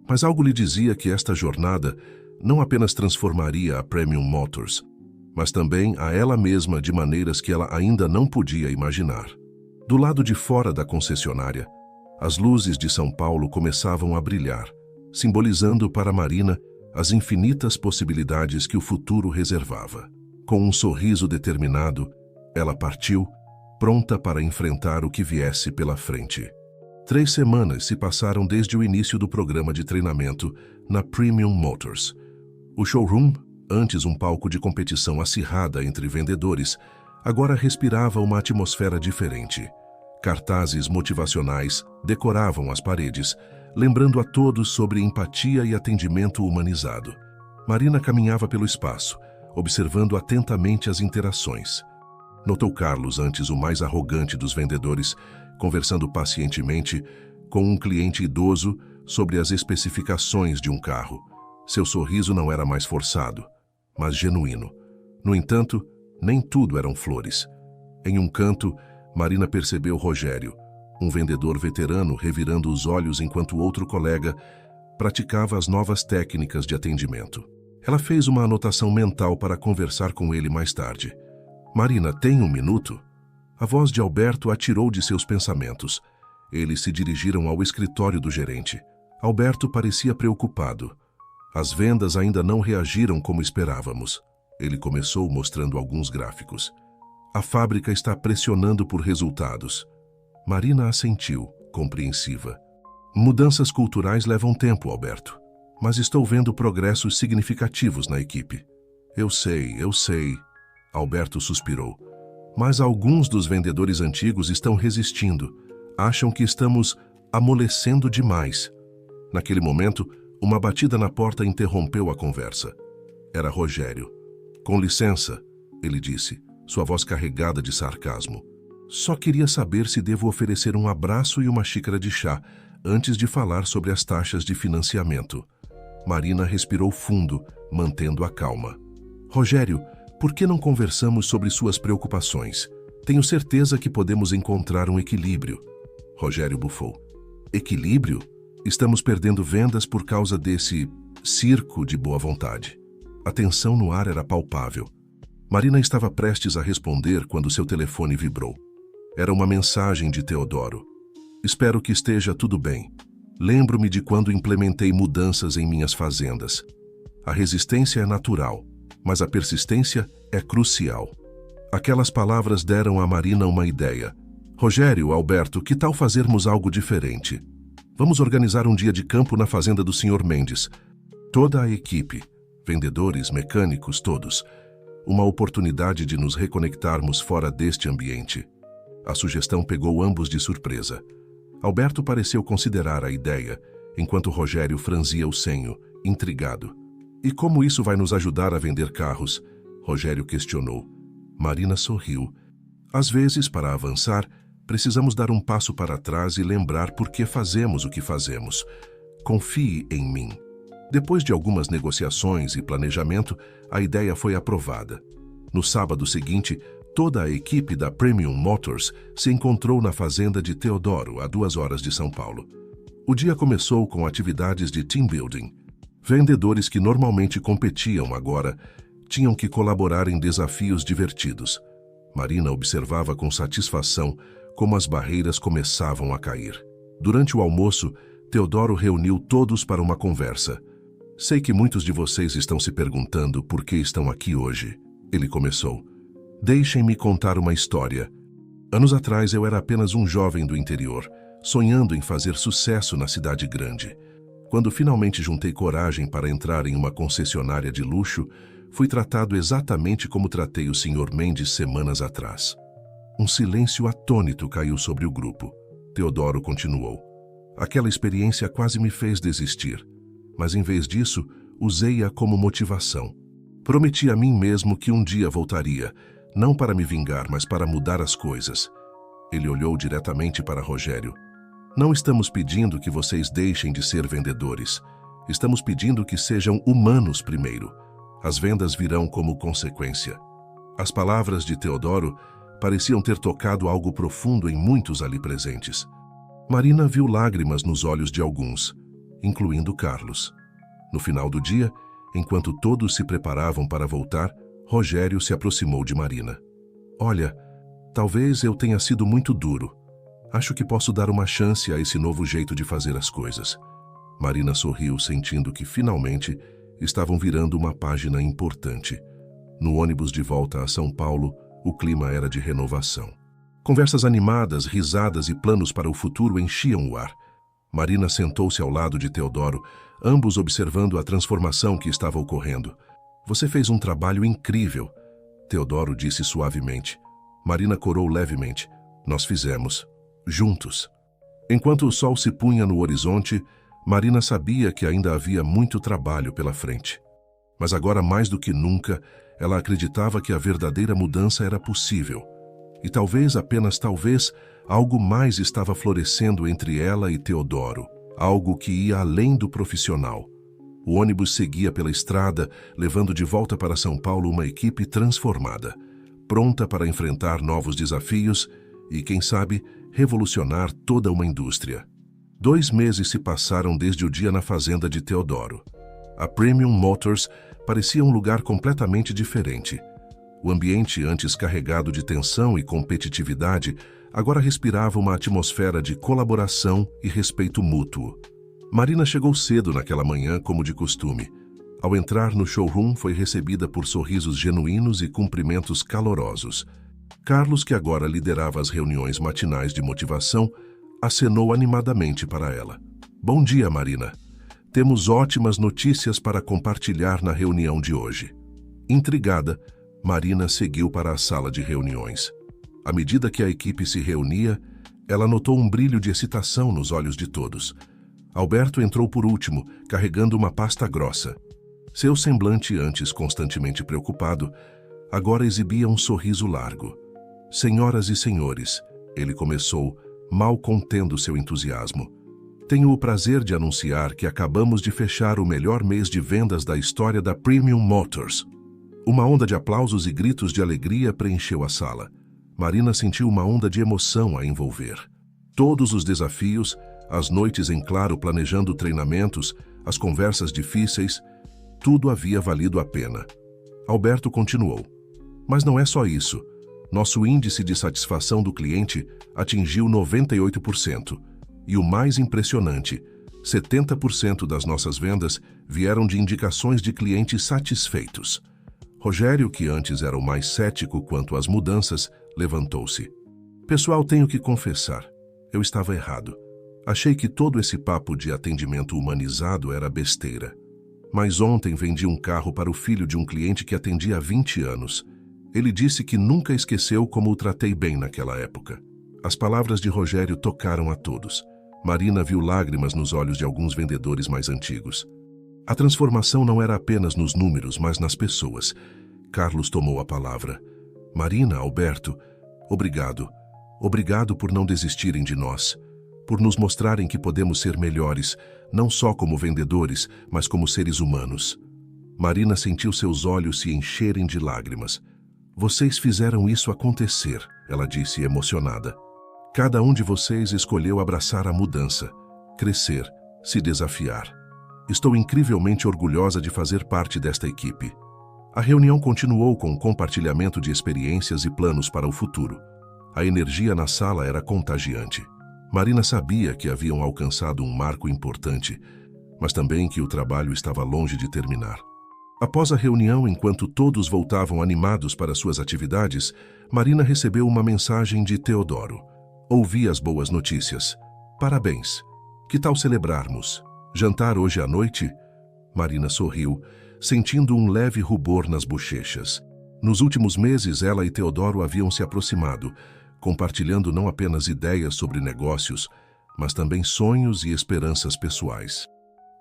Mas algo lhe dizia que esta jornada não apenas transformaria a Premium Motors, mas também a ela mesma de maneiras que ela ainda não podia imaginar. Do lado de fora da concessionária, as luzes de São Paulo começavam a brilhar, simbolizando para Marina as infinitas possibilidades que o futuro reservava. Com um sorriso determinado, ela partiu, pronta para enfrentar o que viesse pela frente. 3 semanas se passaram desde o início do programa de treinamento na Premium Motors. O showroom, antes um palco de competição acirrada entre vendedores, agora respirava uma atmosfera diferente. Cartazes motivacionais decoravam as paredes, lembrando a todos sobre empatia e atendimento humanizado. Marina caminhava pelo espaço, observando atentamente as interações. Notou Carlos, antes o mais arrogante dos vendedores, conversando pacientemente com um cliente idoso sobre as especificações de um carro. Seu sorriso não era mais forçado, mas genuíno. No entanto, nem tudo eram flores. Em um canto, Marina percebeu Rogério, um vendedor veterano revirando os olhos enquanto outro colega praticava as novas técnicas de atendimento. Ela fez uma anotação mental para conversar com ele mais tarde. Marina, tem um minuto? A voz de Alberto atirou de seus pensamentos. Eles se dirigiram ao escritório do gerente. Alberto parecia preocupado. As vendas ainda não reagiram como esperávamos. Ele começou mostrando alguns gráficos. A fábrica está pressionando por resultados. Marina assentiu, compreensiva. Mudanças culturais levam tempo, Alberto. Mas estou vendo progressos significativos na equipe. Eu sei. Alberto suspirou. Mas alguns dos vendedores antigos estão resistindo. Acham que estamos amolecendo demais. Naquele momento, uma batida na porta interrompeu a conversa. Era Rogério. Com licença, ele disse, sua voz carregada de sarcasmo. Só queria saber se devo oferecer um abraço e uma xícara de chá antes de falar sobre as taxas de financiamento. Marina respirou fundo, mantendo a calma. Rogério, por que não conversamos sobre suas preocupações? Tenho certeza que podemos encontrar um equilíbrio. Rogério bufou. Equilíbrio? Estamos perdendo vendas por causa desse circo de boa vontade. A tensão no ar era palpável. Marina estava prestes a responder quando seu telefone vibrou. Era uma mensagem de Teodoro. Espero que esteja tudo bem. Lembro-me de quando implementei mudanças em minhas fazendas. A resistência é natural, mas a persistência é crucial. Aquelas palavras deram a Marina uma ideia. Rogério, Alberto, que tal fazermos algo diferente? Vamos organizar um dia de campo na fazenda do Sr. Mendes. Toda a equipe, vendedores, mecânicos, todos. Uma oportunidade de nos reconectarmos fora deste ambiente. A sugestão pegou ambos de surpresa. Alberto pareceu considerar a ideia, enquanto Rogério franzia o senho, intrigado. E como isso vai nos ajudar a vender carros? Rogério questionou. Marina sorriu. Às vezes, para avançar, Precisamos dar um passo para trás e lembrar por que fazemos o que fazemos. Confie em mim. Depois de algumas negociações e planejamento, a ideia foi aprovada. No sábado seguinte, toda a equipe da Premium Motors se encontrou na fazenda de Teodoro, a 2 horas de São Paulo. O dia começou com atividades de team building. Vendedores que normalmente competiam agora tinham que colaborar em desafios divertidos. Marina observava com satisfação como as barreiras começavam a cair. Durante o almoço, Teodoro reuniu todos para uma conversa. Sei que muitos de vocês estão se perguntando por que estão aqui hoje. Ele começou. Deixem-me contar uma história. Anos atrás eu era apenas um jovem do interior, sonhando em fazer sucesso na cidade grande. Quando finalmente juntei coragem para entrar em uma concessionária de luxo, fui tratado exatamente como tratei o Sr. Mendes semanas atrás. Um silêncio atônito caiu sobre o grupo. Teodoro continuou. Aquela experiência quase me fez desistir, mas em vez disso, usei-a como motivação. Prometi a mim mesmo que um dia voltaria, não para me vingar, mas para mudar as coisas. Ele olhou diretamente para Rogério. Não estamos pedindo que vocês deixem de ser vendedores. Estamos pedindo que sejam humanos primeiro. As vendas virão como consequência. As palavras de Teodoro pareciam ter tocado algo profundo em muitos ali presentes. Marina viu lágrimas nos olhos de alguns, incluindo Carlos. No final do dia, enquanto todos se preparavam para voltar, Rogério se aproximou de Marina. Olha, talvez eu tenha sido muito duro. Acho que posso dar uma chance a esse novo jeito de fazer as coisas. Marina sorriu, sentindo que finalmente estavam virando uma página importante. No ônibus de volta a São Paulo, o clima era de renovação. Conversas animadas, risadas e planos para o futuro enchiam o ar. Marina sentou-se ao lado de Teodoro, ambos observando a transformação que estava ocorrendo. Você fez um trabalho incrível, Teodoro disse suavemente. Marina corou levemente. Nós fizemos. Juntos. Enquanto o sol se punha no horizonte, Marina sabia que ainda havia muito trabalho pela frente. Mas agora, mais do que nunca, ela acreditava que a verdadeira mudança era possível. E talvez, apenas talvez, algo mais estava florescendo entre ela e Teodoro. Algo que ia além do profissional. O ônibus seguia pela estrada, levando de volta para São Paulo uma equipe transformada, pronta para enfrentar novos desafios e, quem sabe, revolucionar toda uma indústria. 2 meses se passaram desde o dia na fazenda de Teodoro. A Premium Motors parecia um lugar completamente diferente. O ambiente, antes carregado de tensão e competitividade, agora respirava uma atmosfera de colaboração e respeito mútuo. Marina chegou cedo naquela manhã, como de costume. Ao entrar no showroom, foi recebida por sorrisos genuínos e cumprimentos calorosos. Carlos, que agora liderava as reuniões matinais de motivação, acenou animadamente para ela. Bom dia, Marina. Temos ótimas notícias para compartilhar na reunião de hoje. Intrigada, Marina seguiu para a sala de reuniões. À medida que a equipe se reunia, ela notou um brilho de excitação nos olhos de todos. Alberto entrou por último, carregando uma pasta grossa. Seu semblante, antes constantemente preocupado, agora exibia um sorriso largo. Senhoras e senhores, ele começou, mal contendo seu entusiasmo. Tenho o prazer de anunciar que acabamos de fechar o melhor mês de vendas da história da Premium Motors. Uma onda de aplausos e gritos de alegria preencheu a sala. Marina sentiu uma onda de emoção a envolver. Todos os desafios, as noites em claro planejando treinamentos, as conversas difíceis, tudo havia valido a pena. Alberto continuou. Mas não é só isso. Nosso índice de satisfação do cliente atingiu 98%. E o mais impressionante, 70% das nossas vendas vieram de indicações de clientes satisfeitos. Rogério, que antes era o mais cético quanto às mudanças, levantou-se. Pessoal, tenho que confessar, eu estava errado. Achei que todo esse papo de atendimento humanizado era besteira. Mas ontem vendi um carro para o filho de um cliente que atendia há 20 anos. Ele disse que nunca esqueceu como o tratei bem naquela época. As palavras de Rogério tocaram a todos. Marina viu lágrimas nos olhos de alguns vendedores mais antigos. A transformação não era apenas nos números, mas nas pessoas. Carlos tomou a palavra. Marina, Alberto, obrigado. Obrigado por não desistirem de nós, por nos mostrarem que podemos ser melhores, não só como vendedores, mas como seres humanos. Marina sentiu seus olhos se encherem de lágrimas. Vocês fizeram isso acontecer, ela disse emocionada. Cada um de vocês escolheu abraçar a mudança, crescer, se desafiar. Estou incrivelmente orgulhosa de fazer parte desta equipe. A reunião continuou com compartilhamento de experiências e planos para o futuro. A energia na sala era contagiante. Marina sabia que haviam alcançado um marco importante, mas também que o trabalho estava longe de terminar. Após a reunião, enquanto todos voltavam animados para suas atividades, Marina recebeu uma mensagem de Teodoro. Ouvi as boas notícias. Parabéns. Que tal celebrarmos? Jantar hoje à noite? Marina sorriu, sentindo um leve rubor nas bochechas. Nos últimos meses, ela e Teodoro haviam se aproximado, compartilhando não apenas ideias sobre negócios, mas também sonhos e esperanças pessoais.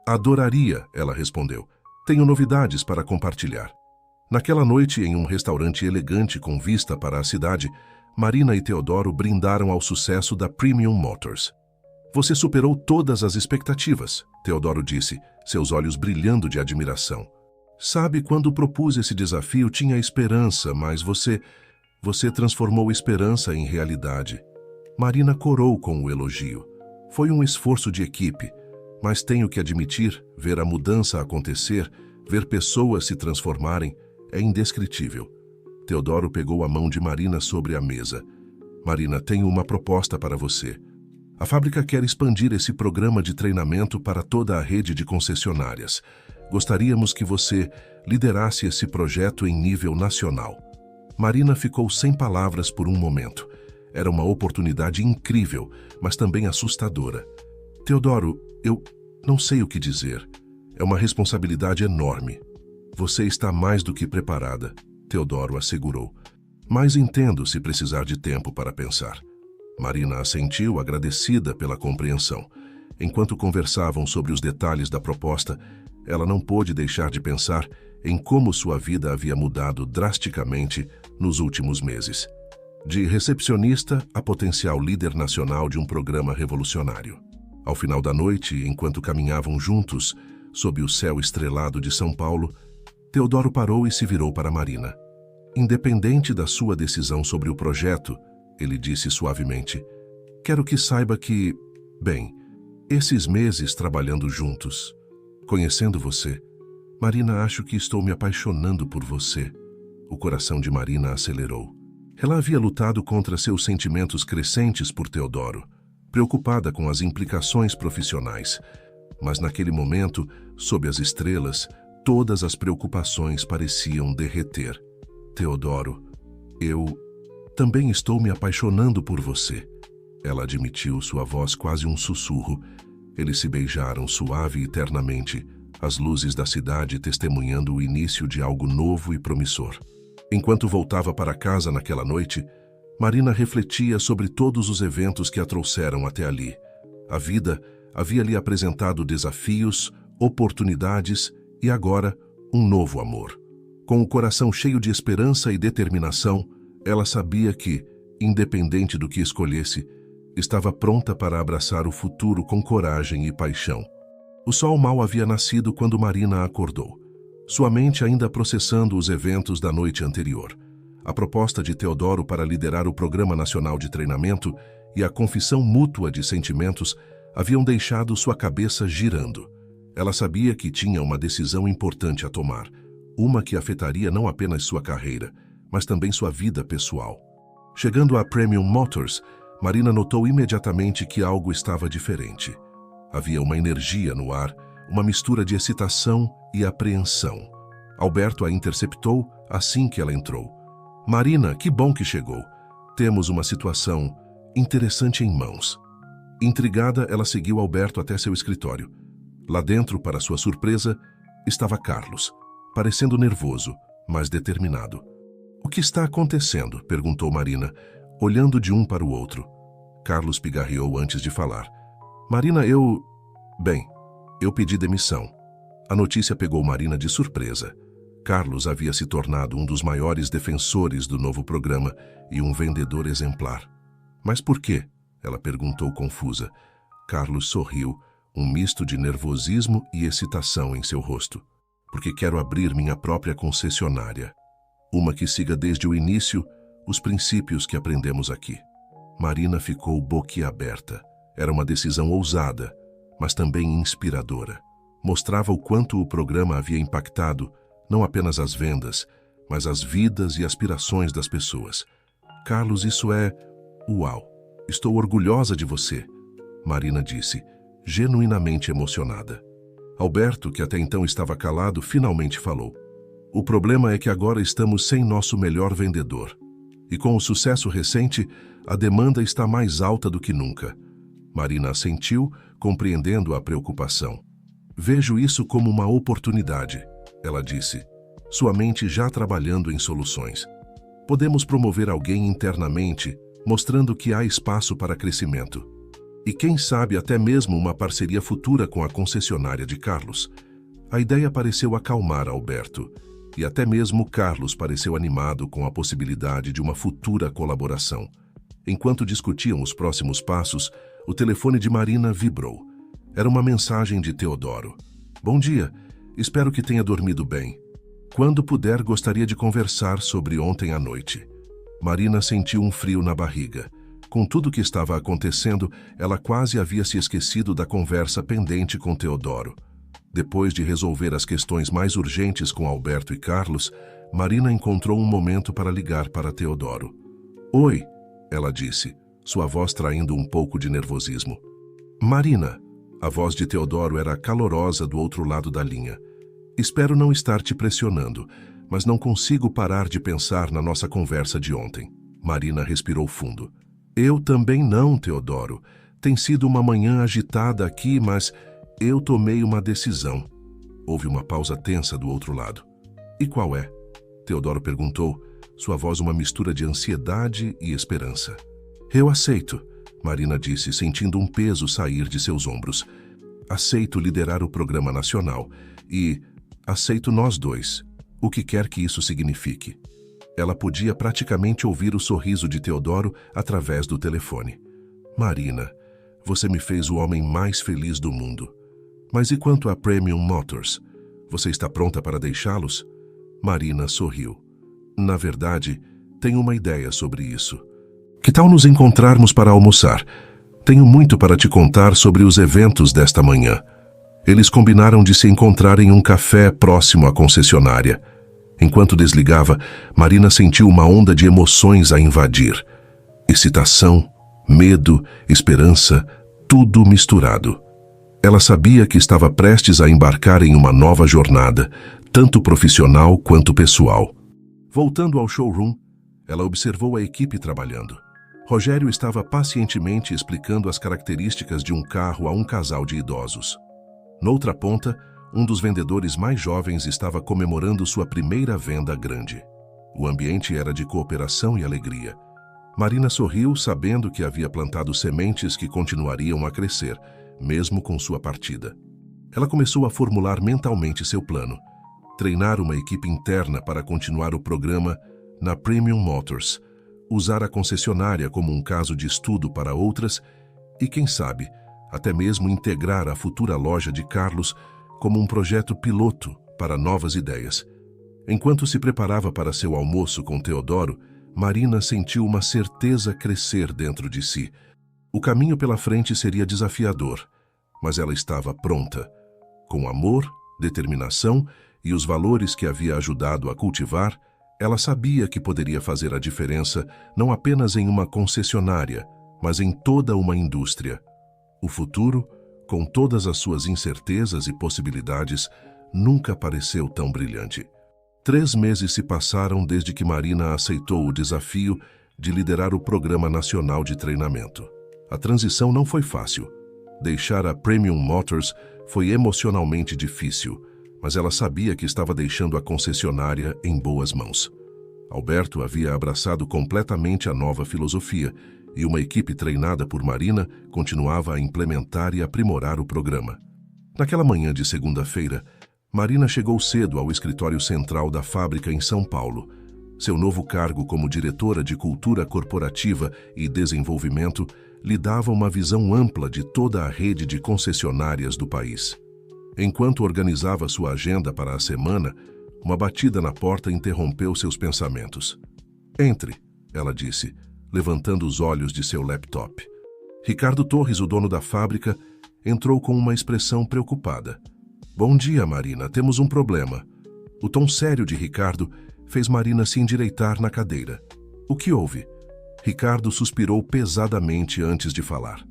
Adoraria, ela respondeu. Tenho novidades para compartilhar. Naquela noite, em um restaurante elegante com vista para a cidade, Marina e Teodoro brindaram ao sucesso da Premium Motors. Você superou todas as expectativas, Teodoro disse, seus olhos brilhando de admiração. Sabe, quando propus esse desafio, tinha esperança, mas você transformou esperança em realidade. Marina corou com o elogio. Foi um esforço de equipe, mas tenho que admitir, ver a mudança acontecer, ver pessoas se transformarem, é indescritível. Teodoro pegou a mão de Marina sobre a mesa. Marina, tenho uma proposta para você. A fábrica quer expandir esse programa de treinamento para toda a rede de concessionárias. Gostaríamos que você liderasse esse projeto em nível nacional. Marina ficou sem palavras por um momento. Era uma oportunidade incrível, mas também assustadora. Teodoro, eu não sei o que dizer. É uma responsabilidade enorme. Você está mais do que preparada, Teodoro assegurou. Mas entendo se precisar de tempo para pensar. Marina assentiu, agradecida pela compreensão. Enquanto conversavam sobre os detalhes da proposta, ela não pôde deixar de pensar em como sua vida havia mudado drasticamente nos últimos meses. De recepcionista a potencial líder nacional de um programa revolucionário. Ao final da noite, enquanto caminhavam juntos, sob o céu estrelado de São Paulo, Teodoro parou e se virou para Marina. Independente da sua decisão sobre o projeto, ele disse suavemente, quero que saiba que, bem, esses meses trabalhando juntos, conhecendo você, Marina, acho que estou me apaixonando por você. O coração de Marina acelerou. Ela havia lutado contra seus sentimentos crescentes por Teodoro, preocupada com as implicações profissionais. Mas naquele momento, sob as estrelas, todas as preocupações pareciam derreter. Teodoro, eu também estou me apaixonando por você. Ela admitiu, sua voz quase um sussurro. Eles se beijaram suave e ternamente, as luzes da cidade testemunhando o início de algo novo e promissor. Enquanto voltava para casa naquela noite, Marina refletia sobre todos os eventos que a trouxeram até ali. A vida havia lhe apresentado desafios, oportunidades e agora um novo amor. Com o coração cheio de esperança e determinação, ela sabia que, independente do que escolhesse, estava pronta para abraçar o futuro com coragem e paixão. O sol mal havia nascido quando Marina acordou, sua mente ainda processando os eventos da noite anterior. A proposta de Teodoro para liderar o Programa Nacional de Treinamento e a confissão mútua de sentimentos haviam deixado sua cabeça girando. Ela sabia que tinha uma decisão importante a tomar, uma que afetaria não apenas sua carreira, mas também sua vida pessoal. Chegando à Premium Motors, Marina notou imediatamente que algo estava diferente. Havia uma energia no ar, uma mistura de excitação e apreensão. Alberto a interceptou assim que ela entrou. Marina, que bom que chegou. Temos uma situação interessante em mãos. Intrigada, ela seguiu Alberto até seu escritório. Lá dentro, para sua surpresa, estava Carlos, parecendo nervoso, mas determinado. O que está acontecendo? Perguntou Marina, olhando de um para o outro. Carlos pigarreou antes de falar. Marina, eu pedi demissão. A notícia pegou Marina de surpresa. Carlos havia se tornado um dos maiores defensores do novo programa e um vendedor exemplar. Mas por quê? Ela perguntou confusa. Carlos sorriu, um misto de nervosismo e excitação em seu rosto. Porque quero abrir minha própria concessionária. Uma que siga desde o início os princípios que aprendemos aqui. Marina ficou boquiaberta. Era uma decisão ousada, mas também inspiradora. Mostrava o quanto o programa havia impactado não apenas as vendas, mas as vidas e aspirações das pessoas. Carlos, isso é... Uau! Estou orgulhosa de você, Marina disse, genuinamente emocionada. Alberto, que até então estava calado, finalmente falou. O problema é que agora estamos sem nosso melhor vendedor. E com o sucesso recente, a demanda está mais alta do que nunca. Marina assentiu, compreendendo a preocupação. Vejo isso como uma oportunidade, ela disse, sua mente já trabalhando em soluções. Podemos promover alguém internamente, mostrando que há espaço para crescimento. E quem sabe até mesmo uma parceria futura com a concessionária de Carlos. A ideia pareceu acalmar Alberto, e até mesmo Carlos pareceu animado com a possibilidade de uma futura colaboração. Enquanto discutiam os próximos passos, o telefone de Marina vibrou. Era uma mensagem de Teodoro. Bom dia, espero que tenha dormido bem. Quando puder, gostaria de conversar sobre ontem à noite. Marina sentiu um frio na barriga. Com tudo o que estava acontecendo, ela quase havia se esquecido da conversa pendente com Teodoro. Depois de resolver as questões mais urgentes com Alberto e Carlos, Marina encontrou um momento para ligar para Teodoro. Oi, ela disse, sua voz traindo um pouco de nervosismo. Marina, a voz de Teodoro era calorosa do outro lado da linha. Espero não estar te pressionando, mas não consigo parar de pensar na nossa conversa de ontem. Marina respirou fundo. Eu também não, Teodoro. Tem sido uma manhã agitada aqui, mas eu tomei uma decisão. Houve uma pausa tensa do outro lado. E qual é? Teodoro perguntou, sua voz uma mistura de ansiedade e esperança. Eu aceito, Marina disse, sentindo um peso sair de seus ombros. Aceito liderar o programa nacional e aceito nós dois, o que quer que isso signifique. Ela podia praticamente ouvir o sorriso de Teodoro através do telefone. Marina, você me fez o homem mais feliz do mundo. Mas e quanto a Premium Motors? Você está pronta para deixá-los? Marina sorriu. Na verdade, tenho uma ideia sobre isso. Que tal nos encontrarmos para almoçar? Tenho muito para te contar sobre os eventos desta manhã. Eles combinaram de se encontrar em um café próximo à concessionária. Enquanto desligava, Marina sentiu uma onda de emoções a invadir. Excitação, medo, esperança, tudo misturado. Ela sabia que estava prestes a embarcar em uma nova jornada, tanto profissional quanto pessoal. Voltando ao showroom, ela observou a equipe trabalhando. Rogério estava pacientemente explicando as características de um carro a um casal de idosos. Noutra ponta, um dos vendedores mais jovens estava comemorando sua primeira venda grande. O ambiente era de cooperação e alegria. Marina sorriu, sabendo que havia plantado sementes que continuariam a crescer, mesmo com sua partida. Ela começou a formular mentalmente seu plano. Treinar uma equipe interna para continuar o programa na Premium Motors, usar a concessionária como um caso de estudo para outras e, quem sabe, até mesmo integrar a futura loja de Carlos como um projeto piloto para novas ideias. Enquanto se preparava para seu almoço com Teodoro, Marina sentiu uma certeza crescer dentro de si. O caminho pela frente seria desafiador, mas ela estava pronta. Com amor, determinação e os valores que havia ajudado a cultivar, ela sabia que poderia fazer a diferença não apenas em uma concessionária, mas em toda uma indústria. O futuro, com todas as suas incertezas e possibilidades, nunca pareceu tão brilhante. 3 meses se passaram desde que Marina aceitou o desafio de liderar o Programa Nacional de Treinamento. A transição não foi fácil. Deixar a Premium Motors foi emocionalmente difícil, mas ela sabia que estava deixando a concessionária em boas mãos. Alberto havia abraçado completamente a nova filosofia e uma equipe treinada por Marina continuava a implementar e aprimorar o programa. Naquela manhã de segunda-feira, Marina chegou cedo ao escritório central da fábrica em São Paulo. Seu novo cargo como diretora de Cultura Corporativa e Desenvolvimento lhe dava uma visão ampla de toda a rede de concessionárias do país. Enquanto organizava sua agenda para a semana, uma batida na porta interrompeu seus pensamentos. "Entre", ela disse, levantando os olhos de seu laptop. Ricardo Torres, o dono da fábrica, entrou com uma expressão preocupada. "Bom dia, Marina, temos um problema." O tom sério de Ricardo fez Marina se endireitar na cadeira. "O que houve?" Ricardo suspirou pesadamente antes de falar.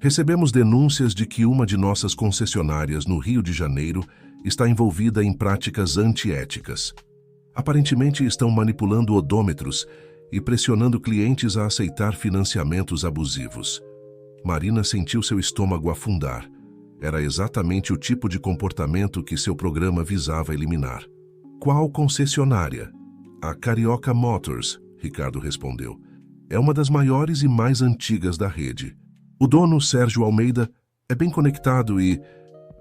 "Recebemos denúncias de que uma de nossas concessionárias no Rio de Janeiro está envolvida em práticas antiéticas. Aparentemente estão manipulando odômetros e pressionando clientes a aceitar financiamentos abusivos." Marina sentiu seu estômago afundar. Era exatamente o tipo de comportamento que seu programa visava eliminar. "Qual concessionária?" "A Carioca Motors", Ricardo respondeu. "É uma das maiores e mais antigas da rede. O dono, Sérgio Almeida, é bem conectado e,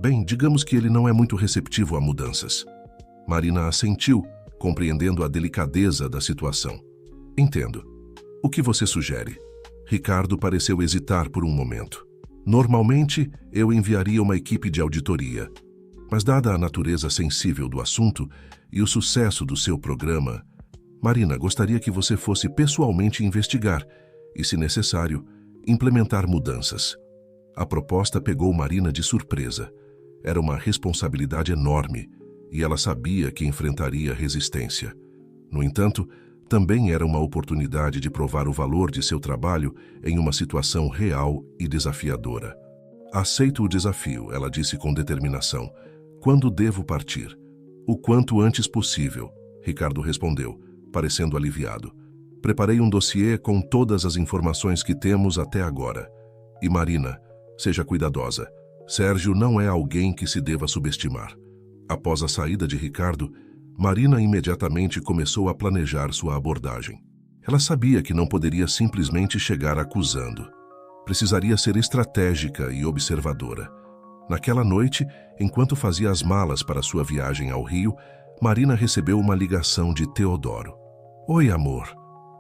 bem, digamos que ele não é muito receptivo a mudanças." Marina assentiu, compreendendo a delicadeza da situação. "Entendo. O que você sugere?" Ricardo pareceu hesitar por um momento. "Normalmente, eu enviaria uma equipe de auditoria. Mas dada a natureza sensível do assunto e o sucesso do seu programa, Marina, gostaria que você fosse pessoalmente investigar e, se necessário, implementar mudanças." A proposta pegou Marina de surpresa. Era uma responsabilidade enorme e ela sabia que enfrentaria resistência. No entanto, também era uma oportunidade de provar o valor de seu trabalho em uma situação real e desafiadora. "Aceito o desafio", ela disse com determinação. "Quando devo partir?" "O quanto antes possível", Ricardo respondeu, parecendo aliviado. "Preparei um dossiê com todas as informações que temos até agora. E Marina, seja cuidadosa. Sérgio não é alguém que se deva subestimar." Após a saída de Ricardo, Marina imediatamente começou a planejar sua abordagem. Ela sabia que não poderia simplesmente chegar acusando. Precisaria ser estratégica e observadora. Naquela noite, enquanto fazia as malas para sua viagem ao Rio, Marina recebeu uma ligação de Teodoro. "Oi, amor."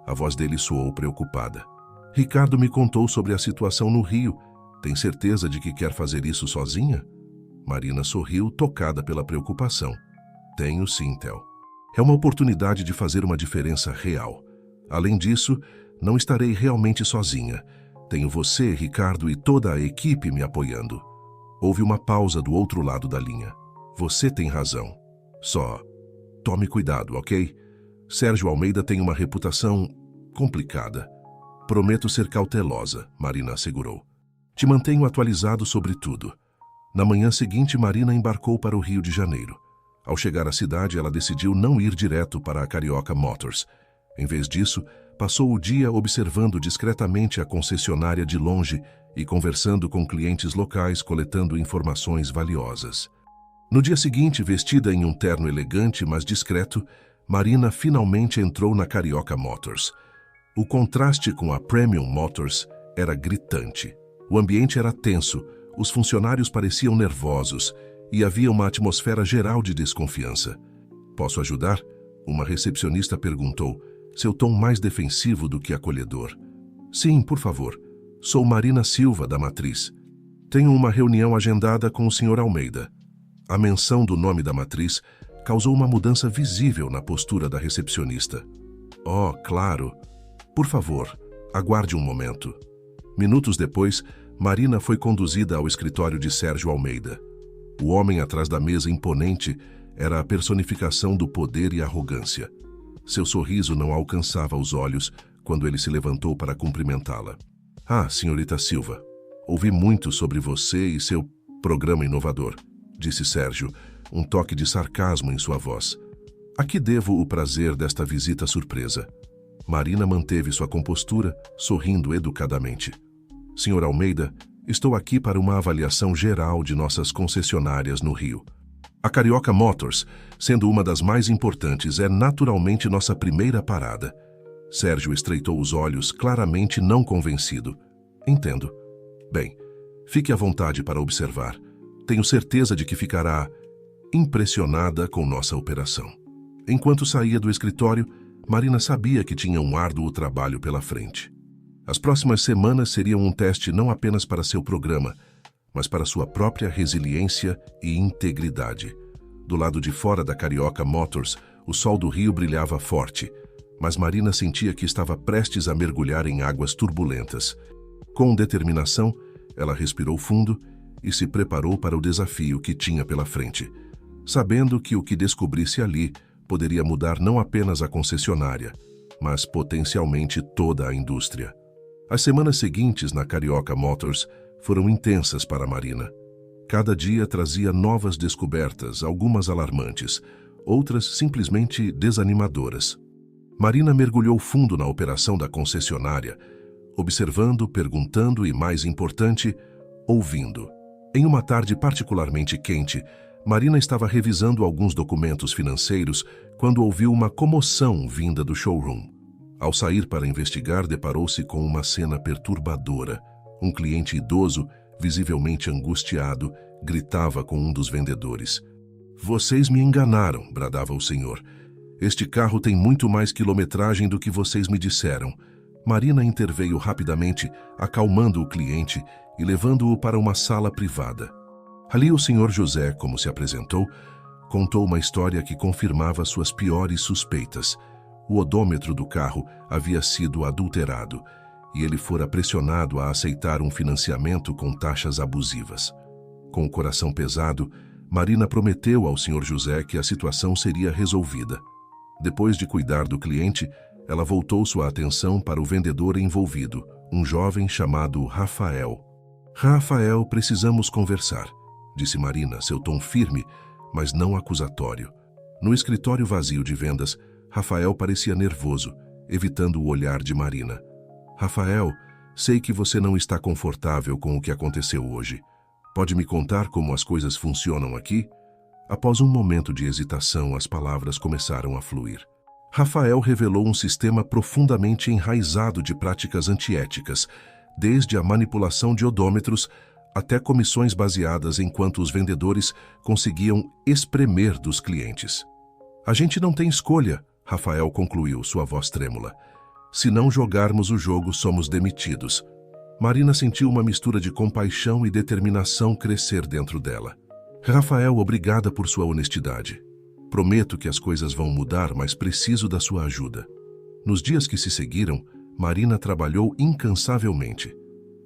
A voz dele soou preocupada. "Ricardo me contou sobre a situação no Rio. Tem certeza de que quer fazer isso sozinha?" Marina sorriu, tocada pela preocupação. "Tenho sim, Theo. É uma oportunidade de fazer uma diferença real. Além disso, não estarei realmente sozinha. Tenho você, Ricardo e toda a equipe me apoiando." Houve uma pausa do outro lado da linha. "Você tem razão. Só tome cuidado, ok? Sérgio Almeida tem uma reputação complicada." "Prometo ser cautelosa", Marina assegurou. "Te mantenho atualizado sobre tudo." Na manhã seguinte, Marina embarcou para o Rio de Janeiro. Ao chegar à cidade, ela decidiu não ir direto para a Carioca Motors. Em vez disso, passou o dia observando discretamente a concessionária de longe e conversando com clientes locais, coletando informações valiosas. No dia seguinte, vestida em um terno elegante, mas discreto, Marina finalmente entrou na Carioca Motors. O contraste com a Premium Motors era gritante. O ambiente era tenso, os funcionários pareciam nervosos e havia uma atmosfera geral de desconfiança. "Posso ajudar?" Uma recepcionista perguntou, seu tom mais defensivo do que acolhedor. "Sim, por favor. Sou Marina Silva, da Matriz. Tenho uma reunião agendada com o Sr. Almeida." A menção do nome da Matriz causou uma mudança visível na postura da recepcionista. "Oh, claro. Por favor, aguarde um momento." Minutos depois, Marina foi conduzida ao escritório de Sérgio Almeida. O homem atrás da mesa imponente era a personificação do poder e arrogância. Seu sorriso não alcançava os olhos quando ele se levantou para cumprimentá-la. "Ah, senhorita Silva, ouvi muito sobre você e seu programa inovador", disse Sérgio, um toque de sarcasmo em sua voz. "A que devo o prazer desta visita surpresa?" Marina manteve sua compostura, sorrindo educadamente. "Senhor Almeida, estou aqui para uma avaliação geral de nossas concessionárias no Rio. A Carioca Motors, sendo uma das mais importantes, é naturalmente nossa primeira parada." Sérgio estreitou os olhos, claramente não convencido. "Entendo. Bem, fique à vontade para observar. Tenho certeza de que ficará impressionada com nossa operação." Enquanto saía do escritório, Marina sabia que tinha um árduo trabalho pela frente. As próximas semanas seriam um teste não apenas para seu programa, mas para sua própria resiliência e integridade. Do lado de fora da Carioca Motors, o sol do rio brilhava forte, mas Marina sentia que estava prestes a mergulhar em águas turbulentas. Com determinação, ela respirou fundo e se preparou para o desafio que tinha pela frente, sabendo que o que descobrisse ali poderia mudar não apenas a concessionária, mas potencialmente toda a indústria. As semanas seguintes na Carioca Motors foram intensas para Marina. Cada dia trazia novas descobertas, algumas alarmantes, outras simplesmente desanimadoras. Marina mergulhou fundo na operação da concessionária, observando, perguntando e, mais importante, ouvindo. Em uma tarde particularmente quente, Marina estava revisando alguns documentos financeiros quando ouviu uma comoção vinda do showroom. Ao sair para investigar, deparou-se com uma cena perturbadora. Um cliente idoso, visivelmente angustiado, gritava com um dos vendedores. "Vocês me enganaram", bradava o senhor. "Este carro tem muito mais quilometragem do que vocês me disseram." Marina interveio rapidamente, acalmando o cliente e levando-o para uma sala privada. Ali o senhor José, como se apresentou, contou uma história que confirmava suas piores suspeitas. O odômetro do carro havia sido adulterado e ele fora pressionado a aceitar um financiamento com taxas abusivas. Com o coração pesado, Marina prometeu ao senhor José que a situação seria resolvida. Depois de cuidar do cliente, ela voltou sua atenção para o vendedor envolvido, um jovem chamado Rafael. "Rafael, precisamos conversar", disse Marina, seu tom firme, mas não acusatório. No escritório vazio de vendas, Rafael parecia nervoso, evitando o olhar de Marina. "Rafael, sei que você não está confortável com o que aconteceu hoje. Pode me contar como as coisas funcionam aqui?" Após um momento de hesitação, as palavras começaram a fluir. Rafael revelou um sistema profundamente enraizado de práticas antiéticas, desde a manipulação de odômetros até comissões baseadas em quanto os vendedores conseguiam espremer dos clientes. "A gente não tem escolha", Rafael concluiu, sua voz trêmula. "Se não jogarmos o jogo, somos demitidos." Marina sentiu uma mistura de compaixão e determinação crescer dentro dela. "Rafael, obrigada por sua honestidade. Prometo que as coisas vão mudar, mas preciso da sua ajuda." Nos dias que se seguiram, Marina trabalhou incansavelmente.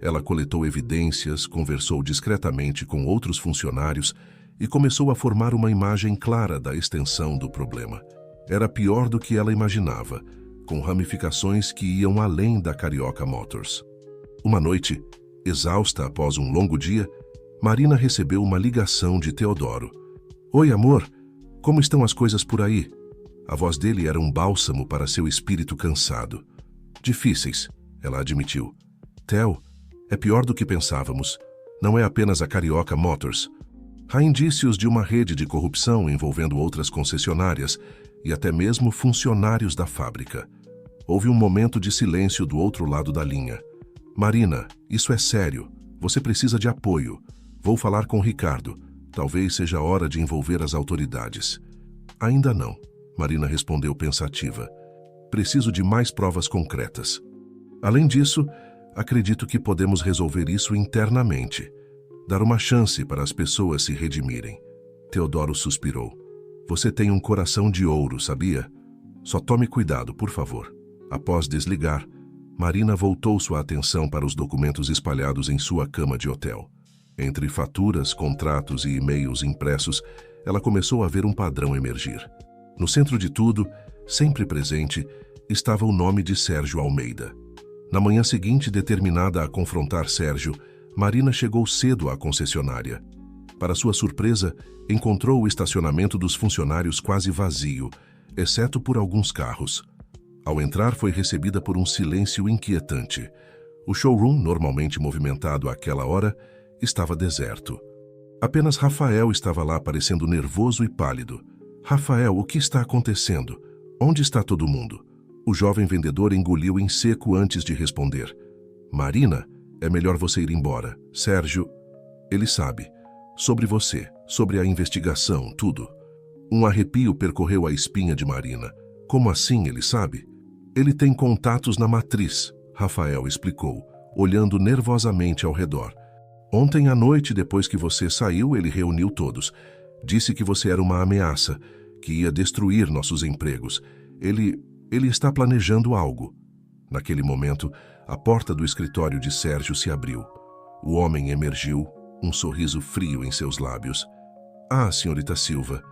Ela coletou evidências, conversou discretamente com outros funcionários e começou a formar uma imagem clara da extensão do problema. Era pior do que ela imaginava, com ramificações que iam além da Carioca Motors. Uma noite, exausta após um longo dia, Marina recebeu uma ligação de Teodoro. "Oi, amor, como estão as coisas por aí?" A voz dele era um bálsamo para seu espírito cansado. "Difíceis", ela admitiu. "Theo, é pior do que pensávamos. Não é apenas a Carioca Motors. Há indícios de uma rede de corrupção envolvendo outras concessionárias e até mesmo funcionários da fábrica." Houve um momento de silêncio do outro lado da linha. "Marina, isso é sério. Você precisa de apoio. Vou falar com Ricardo. Talvez seja a hora de envolver as autoridades." "Ainda não", Marina respondeu pensativa. "Preciso de mais provas concretas. Além disso, acredito que podemos resolver isso internamente. Dar uma chance para as pessoas se redimirem." Teodoro suspirou. "Você tem um coração de ouro, sabia? Só tome cuidado, por favor." Após desligar, Marina voltou sua atenção para os documentos espalhados em sua cama de hotel. Entre faturas, contratos e e-mails impressos, ela começou a ver um padrão emergir. No centro de tudo, sempre presente, estava o nome de Sérgio Almeida. Na manhã seguinte, determinada a confrontar Sérgio, Marina chegou cedo à concessionária. Para sua surpresa, encontrou o estacionamento dos funcionários quase vazio, exceto por alguns carros. Ao entrar, foi recebida por um silêncio inquietante. O showroom, normalmente movimentado àquela hora, estava deserto. Apenas Rafael estava lá, parecendo nervoso e pálido. "Rafael, o que está acontecendo? Onde está todo mundo?" O jovem vendedor engoliu em seco antes de responder. "Marina, é melhor você ir embora. Sérgio, ele sabe. Sobre você, sobre a investigação, tudo." Um arrepio percorreu a espinha de Marina. Como assim ele sabe? Ele tem contatos na matriz, Rafael explicou, olhando nervosamente ao redor. Ontem à noite, depois que você saiu, ele reuniu todos. Disse que você era uma ameaça, que ia destruir nossos empregos. Ele está planejando algo. Naquele momento, a porta do escritório de Sérgio se abriu. O homem emergiu, um sorriso frio em seus lábios. Ah, senhorita Silva,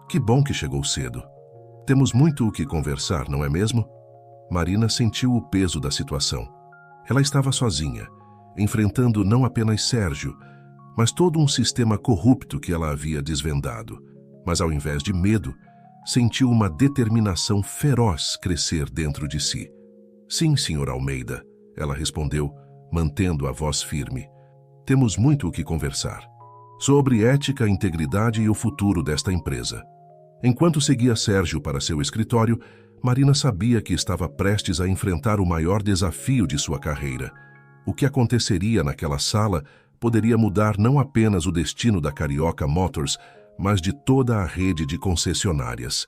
que bom que chegou cedo. Temos muito o que conversar, não é mesmo? Marina sentiu o peso da situação. Ela estava sozinha, enfrentando não apenas Sérgio, mas todo um sistema corrupto que ela havia desvendado. Mas ao invés de medo, sentiu uma determinação feroz crescer dentro de si. Sim, senhor Almeida, ela respondeu, mantendo a voz firme. Temos muito o que conversar. Sobre ética, integridade e o futuro desta empresa. Enquanto seguia Sérgio para seu escritório, Marina sabia que estava prestes a enfrentar o maior desafio de sua carreira. O que aconteceria naquela sala poderia mudar não apenas o destino da Carioca Motors, mas de toda a rede de concessionárias.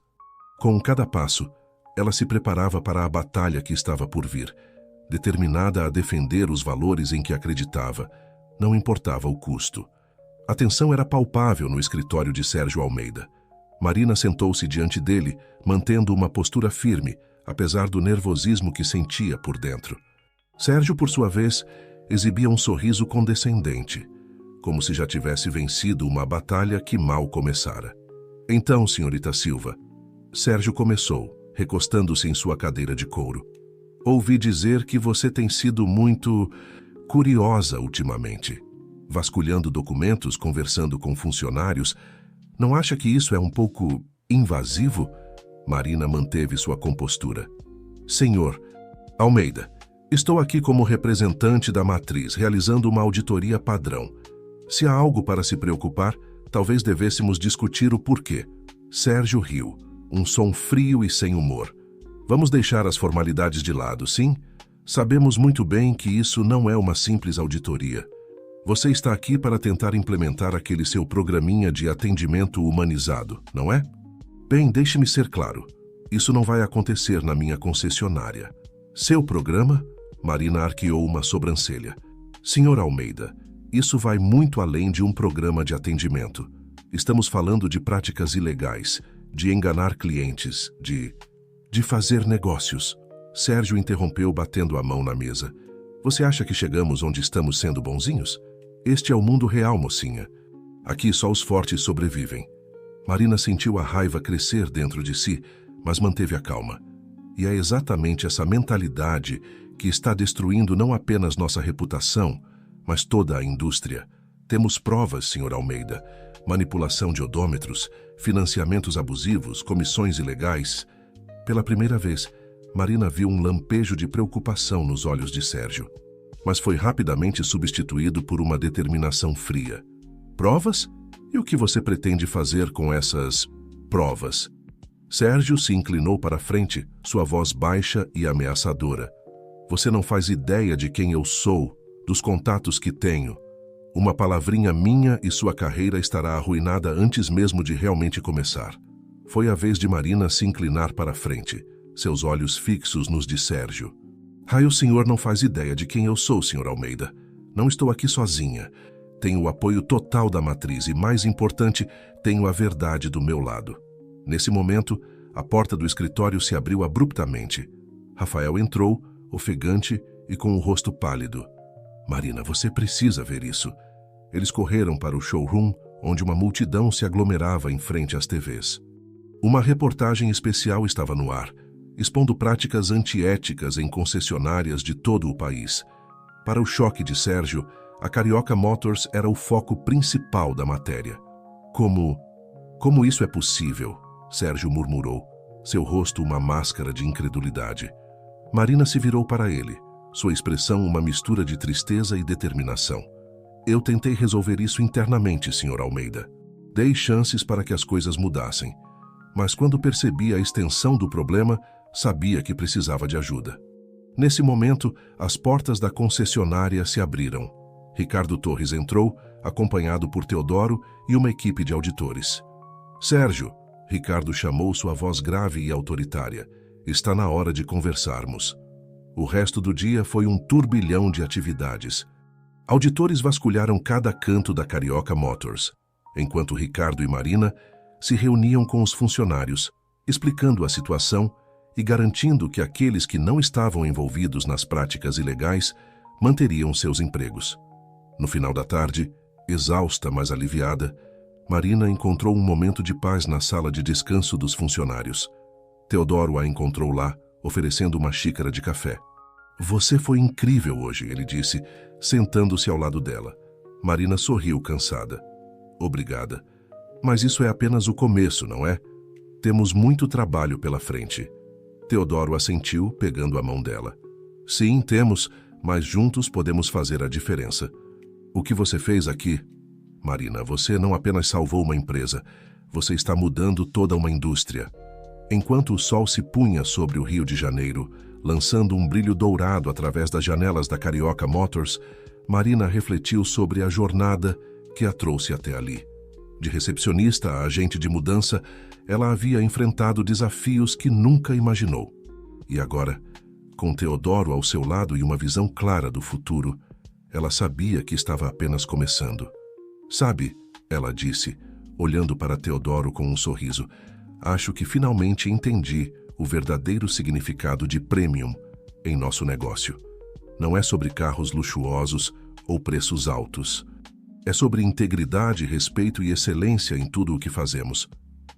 Com cada passo, ela se preparava para a batalha que estava por vir, determinada a defender os valores em que acreditava, não importava o custo. A tensão era palpável no escritório de Sérgio Almeida. Marina sentou-se diante dele, mantendo uma postura firme, apesar do nervosismo que sentia por dentro. Sérgio, por sua vez, exibia um sorriso condescendente, como se já tivesse vencido uma batalha que mal começara. Então, senhorita Silva, Sérgio começou, recostando-se em sua cadeira de couro. Ouvi dizer que você tem sido muito curiosa ultimamente. Vasculhando documentos, conversando com funcionários. Não acha que isso é um pouco invasivo? Marina manteve sua compostura. Senhor Almeida, estou aqui como representante da matriz, realizando uma auditoria padrão. Se há algo para se preocupar, talvez devêssemos discutir o porquê. Sérgio riu, um som frio e sem humor. Vamos deixar as formalidades de lado, sim? Sabemos muito bem que isso não é uma simples auditoria. Você está aqui para tentar implementar aquele seu programinha de atendimento humanizado, não é? Bem, deixe-me ser claro. Isso não vai acontecer na minha concessionária. Seu programa? Marina arqueou uma sobrancelha. Senhor Almeida, isso vai muito além de um programa de atendimento. Estamos falando de práticas ilegais, de enganar clientes, de fazer negócios. Sérgio interrompeu batendo a mão na mesa. Você acha que chegamos onde estamos sendo bonzinhos? Este é o mundo real, mocinha. Aqui só os fortes sobrevivem. Marina sentiu a raiva crescer dentro de si, mas manteve a calma. E é exatamente essa mentalidade que está destruindo não apenas nossa reputação, mas toda a indústria. Temos provas, senhor Almeida. Manipulação de odômetros, financiamentos abusivos, comissões ilegais. Pela primeira vez, Marina viu um lampejo de preocupação nos olhos de Sérgio, mas foi rapidamente substituído por uma determinação fria. Provas? E o que você pretende fazer com essas provas? Sérgio se inclinou para a frente, sua voz baixa e ameaçadora. Você não faz ideia de quem eu sou, dos contatos que tenho. Uma palavrinha minha e sua carreira estará arruinada antes mesmo de realmente começar. Foi a vez de Marina se inclinar para a frente, seus olhos fixos nos de Sérgio. O senhor não faz ideia de quem eu sou, senhor Almeida. Não estou aqui sozinha. Tenho o apoio total da matriz e, mais importante, tenho a verdade do meu lado. Nesse momento, a porta do escritório se abriu abruptamente. Rafael entrou, ofegante e com o rosto pálido. Marina, você precisa ver isso. Eles correram para o showroom, onde uma multidão se aglomerava em frente às TVs. Uma reportagem especial estava no ar, expondo práticas antiéticas em concessionárias de todo o país. Para o choque de Sérgio, a Carioca Motors era o foco principal da matéria. Como isso é possível? Sérgio murmurou, seu rosto uma máscara de incredulidade. Marina se virou para ele, sua expressão uma mistura de tristeza e determinação. Eu tentei resolver isso internamente, senhor Almeida. Dei chances para que as coisas mudassem. Mas quando percebi a extensão do problema, sabia que precisava de ajuda. Nesse momento, as portas da concessionária se abriram. Ricardo Torres entrou, acompanhado por Teodoro e uma equipe de auditores. Sérgio, Ricardo chamou sua voz grave e autoritária. Está na hora de conversarmos. O resto do dia foi um turbilhão de atividades. Auditores vasculharam cada canto da Carioca Motors, enquanto Ricardo e Marina se reuniam com os funcionários, explicando a situação e garantindo que aqueles que não estavam envolvidos nas práticas ilegais manteriam seus empregos. No final da tarde, exausta mas aliviada, Marina encontrou um momento de paz na sala de descanso dos funcionários. Teodoro a encontrou lá, oferecendo uma xícara de café. Você foi incrível hoje, ele disse, sentando-se ao lado dela. Marina sorriu cansada. Obrigada. Mas isso é apenas o começo, não é? Temos muito trabalho pela frente. Teodoro assentiu, pegando a mão dela. Sim, temos, mas juntos podemos fazer a diferença. O que você fez aqui? Marina, você não apenas salvou uma empresa, você está mudando toda uma indústria. Enquanto o sol se punha sobre o Rio de Janeiro, lançando um brilho dourado através das janelas da Carioca Motors, Marina refletiu sobre a jornada que a trouxe até ali. De recepcionista a agente de mudança, ela havia enfrentado desafios que nunca imaginou. E agora, com Teodoro ao seu lado e uma visão clara do futuro, ela sabia que estava apenas começando. Sabe, ela disse, olhando para Teodoro com um sorriso, acho que finalmente entendi o verdadeiro significado de premium em nosso negócio. Não é sobre carros luxuosos ou preços altos. É sobre integridade, respeito e excelência em tudo o que fazemos.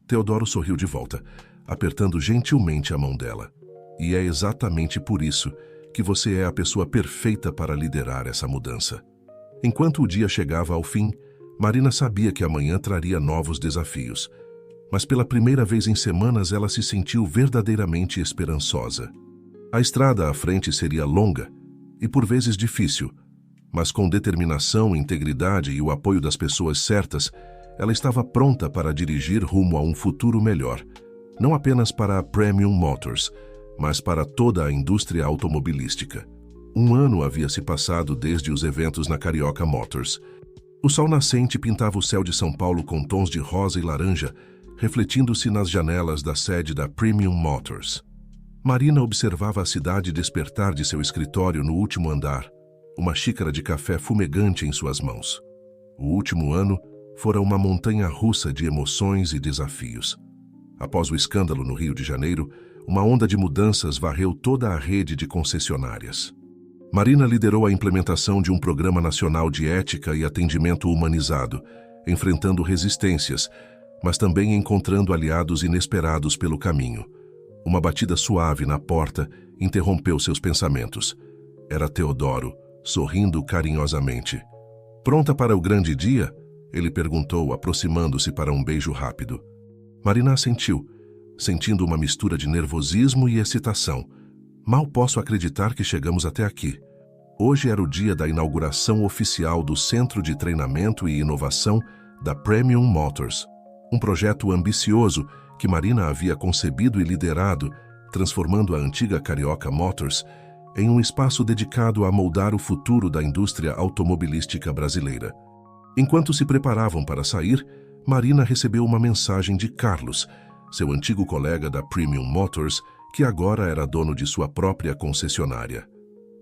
Teodoro sorriu de volta, apertando gentilmente a mão dela. E é exatamente por isso que você é a pessoa perfeita para liderar essa mudança. Enquanto o dia chegava ao fim, Marina sabia que amanhã traria novos desafios. Mas pela primeira vez em semanas ela se sentiu verdadeiramente esperançosa. A estrada à frente seria longa e por vezes difícil, mas com determinação, integridade e o apoio das pessoas certas, ela estava pronta para dirigir rumo a um futuro melhor, não apenas para a Premium Motors, mas para toda a indústria automobilística. Um ano havia se passado desde os eventos na Carioca Motors. O sol nascente pintava o céu de São Paulo com tons de rosa e laranja, refletindo-se nas janelas da sede da Premium Motors. Marina observava a cidade despertar de seu escritório no último andar, uma xícara de café fumegante em suas mãos. O último ano fora uma montanha-russa de emoções e desafios. Após o escândalo no Rio de Janeiro, uma onda de mudanças varreu toda a rede de concessionárias. Marina liderou a implementação de um programa nacional de ética e atendimento humanizado, enfrentando resistências, mas também encontrando aliados inesperados pelo caminho. Uma batida suave na porta interrompeu seus pensamentos. Era Teodoro, sorrindo carinhosamente. Pronta para o grande dia? Ele perguntou, aproximando-se para um beijo rápido. Marina assentiu, sentindo uma mistura de nervosismo e excitação. Mal posso acreditar que chegamos até aqui. Hoje era o dia da inauguração oficial do Centro de Treinamento e Inovação da Premium Motors. Um projeto ambicioso que Marina havia concebido e liderado, transformando a antiga Carioca Motors em um espaço dedicado a moldar o futuro da indústria automobilística brasileira. Enquanto se preparavam para sair, Marina recebeu uma mensagem de Carlos, seu antigo colega da Premium Motors, que agora era dono de sua própria concessionária.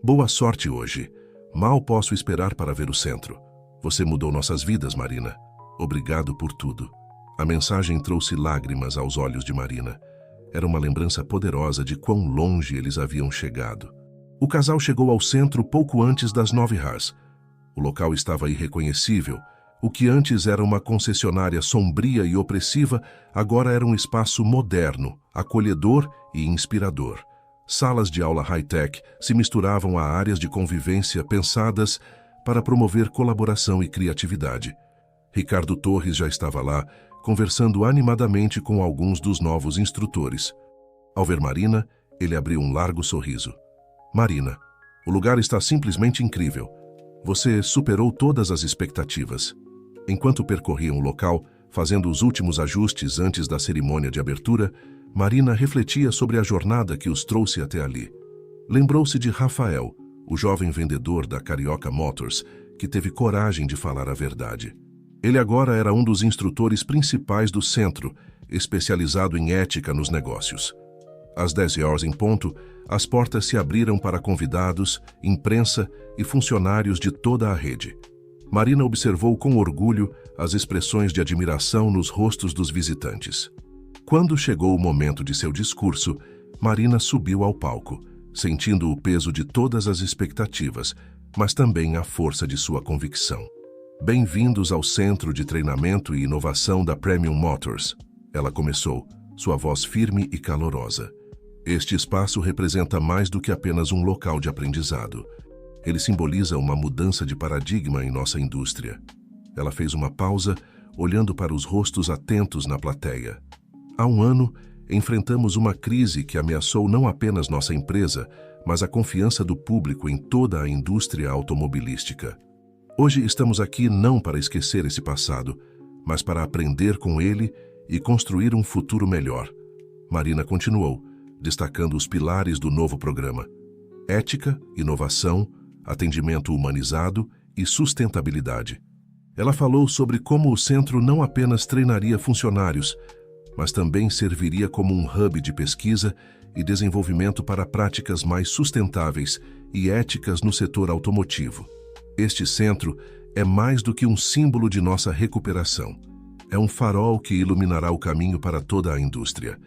Boa sorte hoje. Mal posso esperar para ver o centro. Você mudou nossas vidas, Marina. Obrigado por tudo. A mensagem trouxe lágrimas aos olhos de Marina. Era uma lembrança poderosa de quão longe eles haviam chegado. O casal chegou ao centro pouco antes das 9h. O local estava irreconhecível. O que antes era uma concessionária sombria e opressiva, agora era um espaço moderno, acolhedor e inspirador. Salas de aula high-tech se misturavam a áreas de convivência pensadas para promover colaboração e criatividade. Ricardo Torres já estava lá, conversando animadamente com alguns dos novos instrutores. Ao ver Marina, ele abriu um largo sorriso. Marina, o lugar está simplesmente incrível. Você superou todas as expectativas. Enquanto percorriam o local, fazendo os últimos ajustes antes da cerimônia de abertura, Marina refletia sobre a jornada que os trouxe até ali. Lembrou-se de Rafael, o jovem vendedor da Carioca Motors, que teve coragem de falar a verdade. Ele agora era um dos instrutores principais do centro, especializado em ética nos negócios. Às 10 horas em ponto, as portas se abriram para convidados, imprensa e funcionários de toda a rede. Marina observou com orgulho as expressões de admiração nos rostos dos visitantes. Quando chegou o momento de seu discurso, Marina subiu ao palco, sentindo o peso de todas as expectativas, mas também a força de sua convicção. Bem-vindos ao Centro de Treinamento e Inovação da Premium Motors. Ela começou, sua voz firme e calorosa. Este espaço representa mais do que apenas um local de aprendizado. Ele simboliza uma mudança de paradigma em nossa indústria. Ela fez uma pausa, olhando para os rostos atentos na plateia. Há um ano, enfrentamos uma crise que ameaçou não apenas nossa empresa, mas a confiança do público em toda a indústria automobilística. Hoje estamos aqui não para esquecer esse passado, mas para aprender com ele e construir um futuro melhor. Marina continuou, destacando os pilares do novo programa: ética, inovação, atendimento humanizado e sustentabilidade. Ela falou sobre como o centro não apenas treinaria funcionários, mas também serviria como um hub de pesquisa e desenvolvimento para práticas mais sustentáveis e éticas no setor automotivo. Este centro é mais do que um símbolo de nossa recuperação. É um farol que iluminará o caminho para toda a indústria.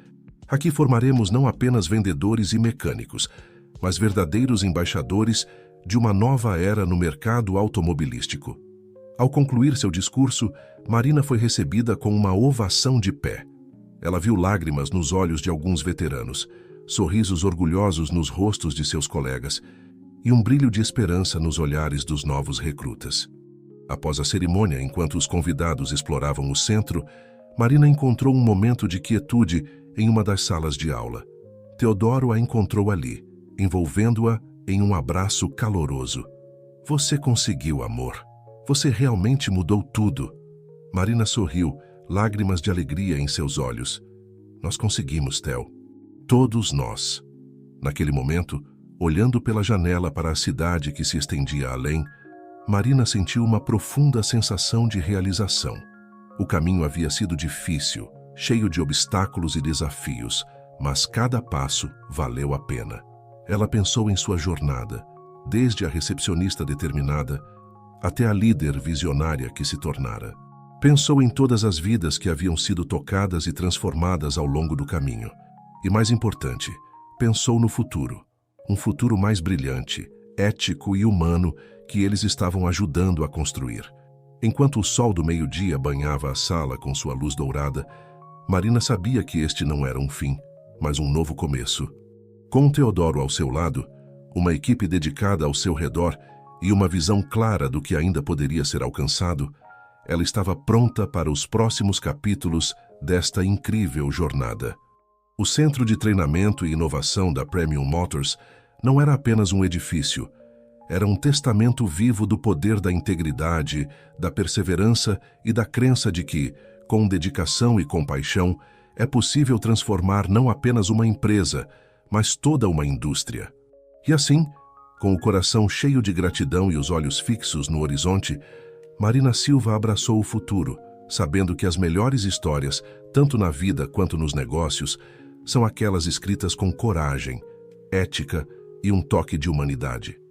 Aqui formaremos não apenas vendedores e mecânicos, mas verdadeiros embaixadores de uma nova era no mercado automobilístico. Ao concluir seu discurso, Marina foi recebida com uma ovação de pé. Ela viu lágrimas nos olhos de alguns veteranos, sorrisos orgulhosos nos rostos de seus colegas e um brilho de esperança nos olhares dos novos recrutas. Após a cerimônia, enquanto os convidados exploravam o centro, Marina encontrou um momento de quietude em uma das salas de aula. Teodoro a encontrou ali, envolvendo-a em um abraço caloroso. Você conseguiu, amor. Você realmente mudou tudo. Marina sorriu, lágrimas de alegria em seus olhos. Nós conseguimos, Theo. Todos nós. Naquele momento, olhando pela janela para a cidade que se estendia além, Marina sentiu uma profunda sensação de realização. O caminho havia sido difícil, cheio de obstáculos e desafios, mas cada passo valeu a pena. Ela pensou em sua jornada, desde a recepcionista determinada até a líder visionária que se tornara. Pensou em todas as vidas que haviam sido tocadas e transformadas ao longo do caminho. E mais importante, pensou no futuro. Um futuro mais brilhante, ético e humano que eles estavam ajudando a construir. Enquanto o sol do meio-dia banhava a sala com sua luz dourada, Marina sabia que este não era um fim, mas um novo começo. Com Teodoro ao seu lado, uma equipe dedicada ao seu redor e uma visão clara do que ainda poderia ser alcançado, ela estava pronta para os próximos capítulos desta incrível jornada. O Centro de Treinamento e Inovação da Premium Motors não era apenas um edifício, era um testamento vivo do poder da integridade, da perseverança e da crença de que, com dedicação e compaixão, é possível transformar não apenas uma empresa, mas toda uma indústria. E assim, com o coração cheio de gratidão e os olhos fixos no horizonte, Marina Silva abraçou o futuro, sabendo que as melhores histórias, tanto na vida quanto nos negócios, são aquelas escritas com coragem, ética e um toque de humanidade.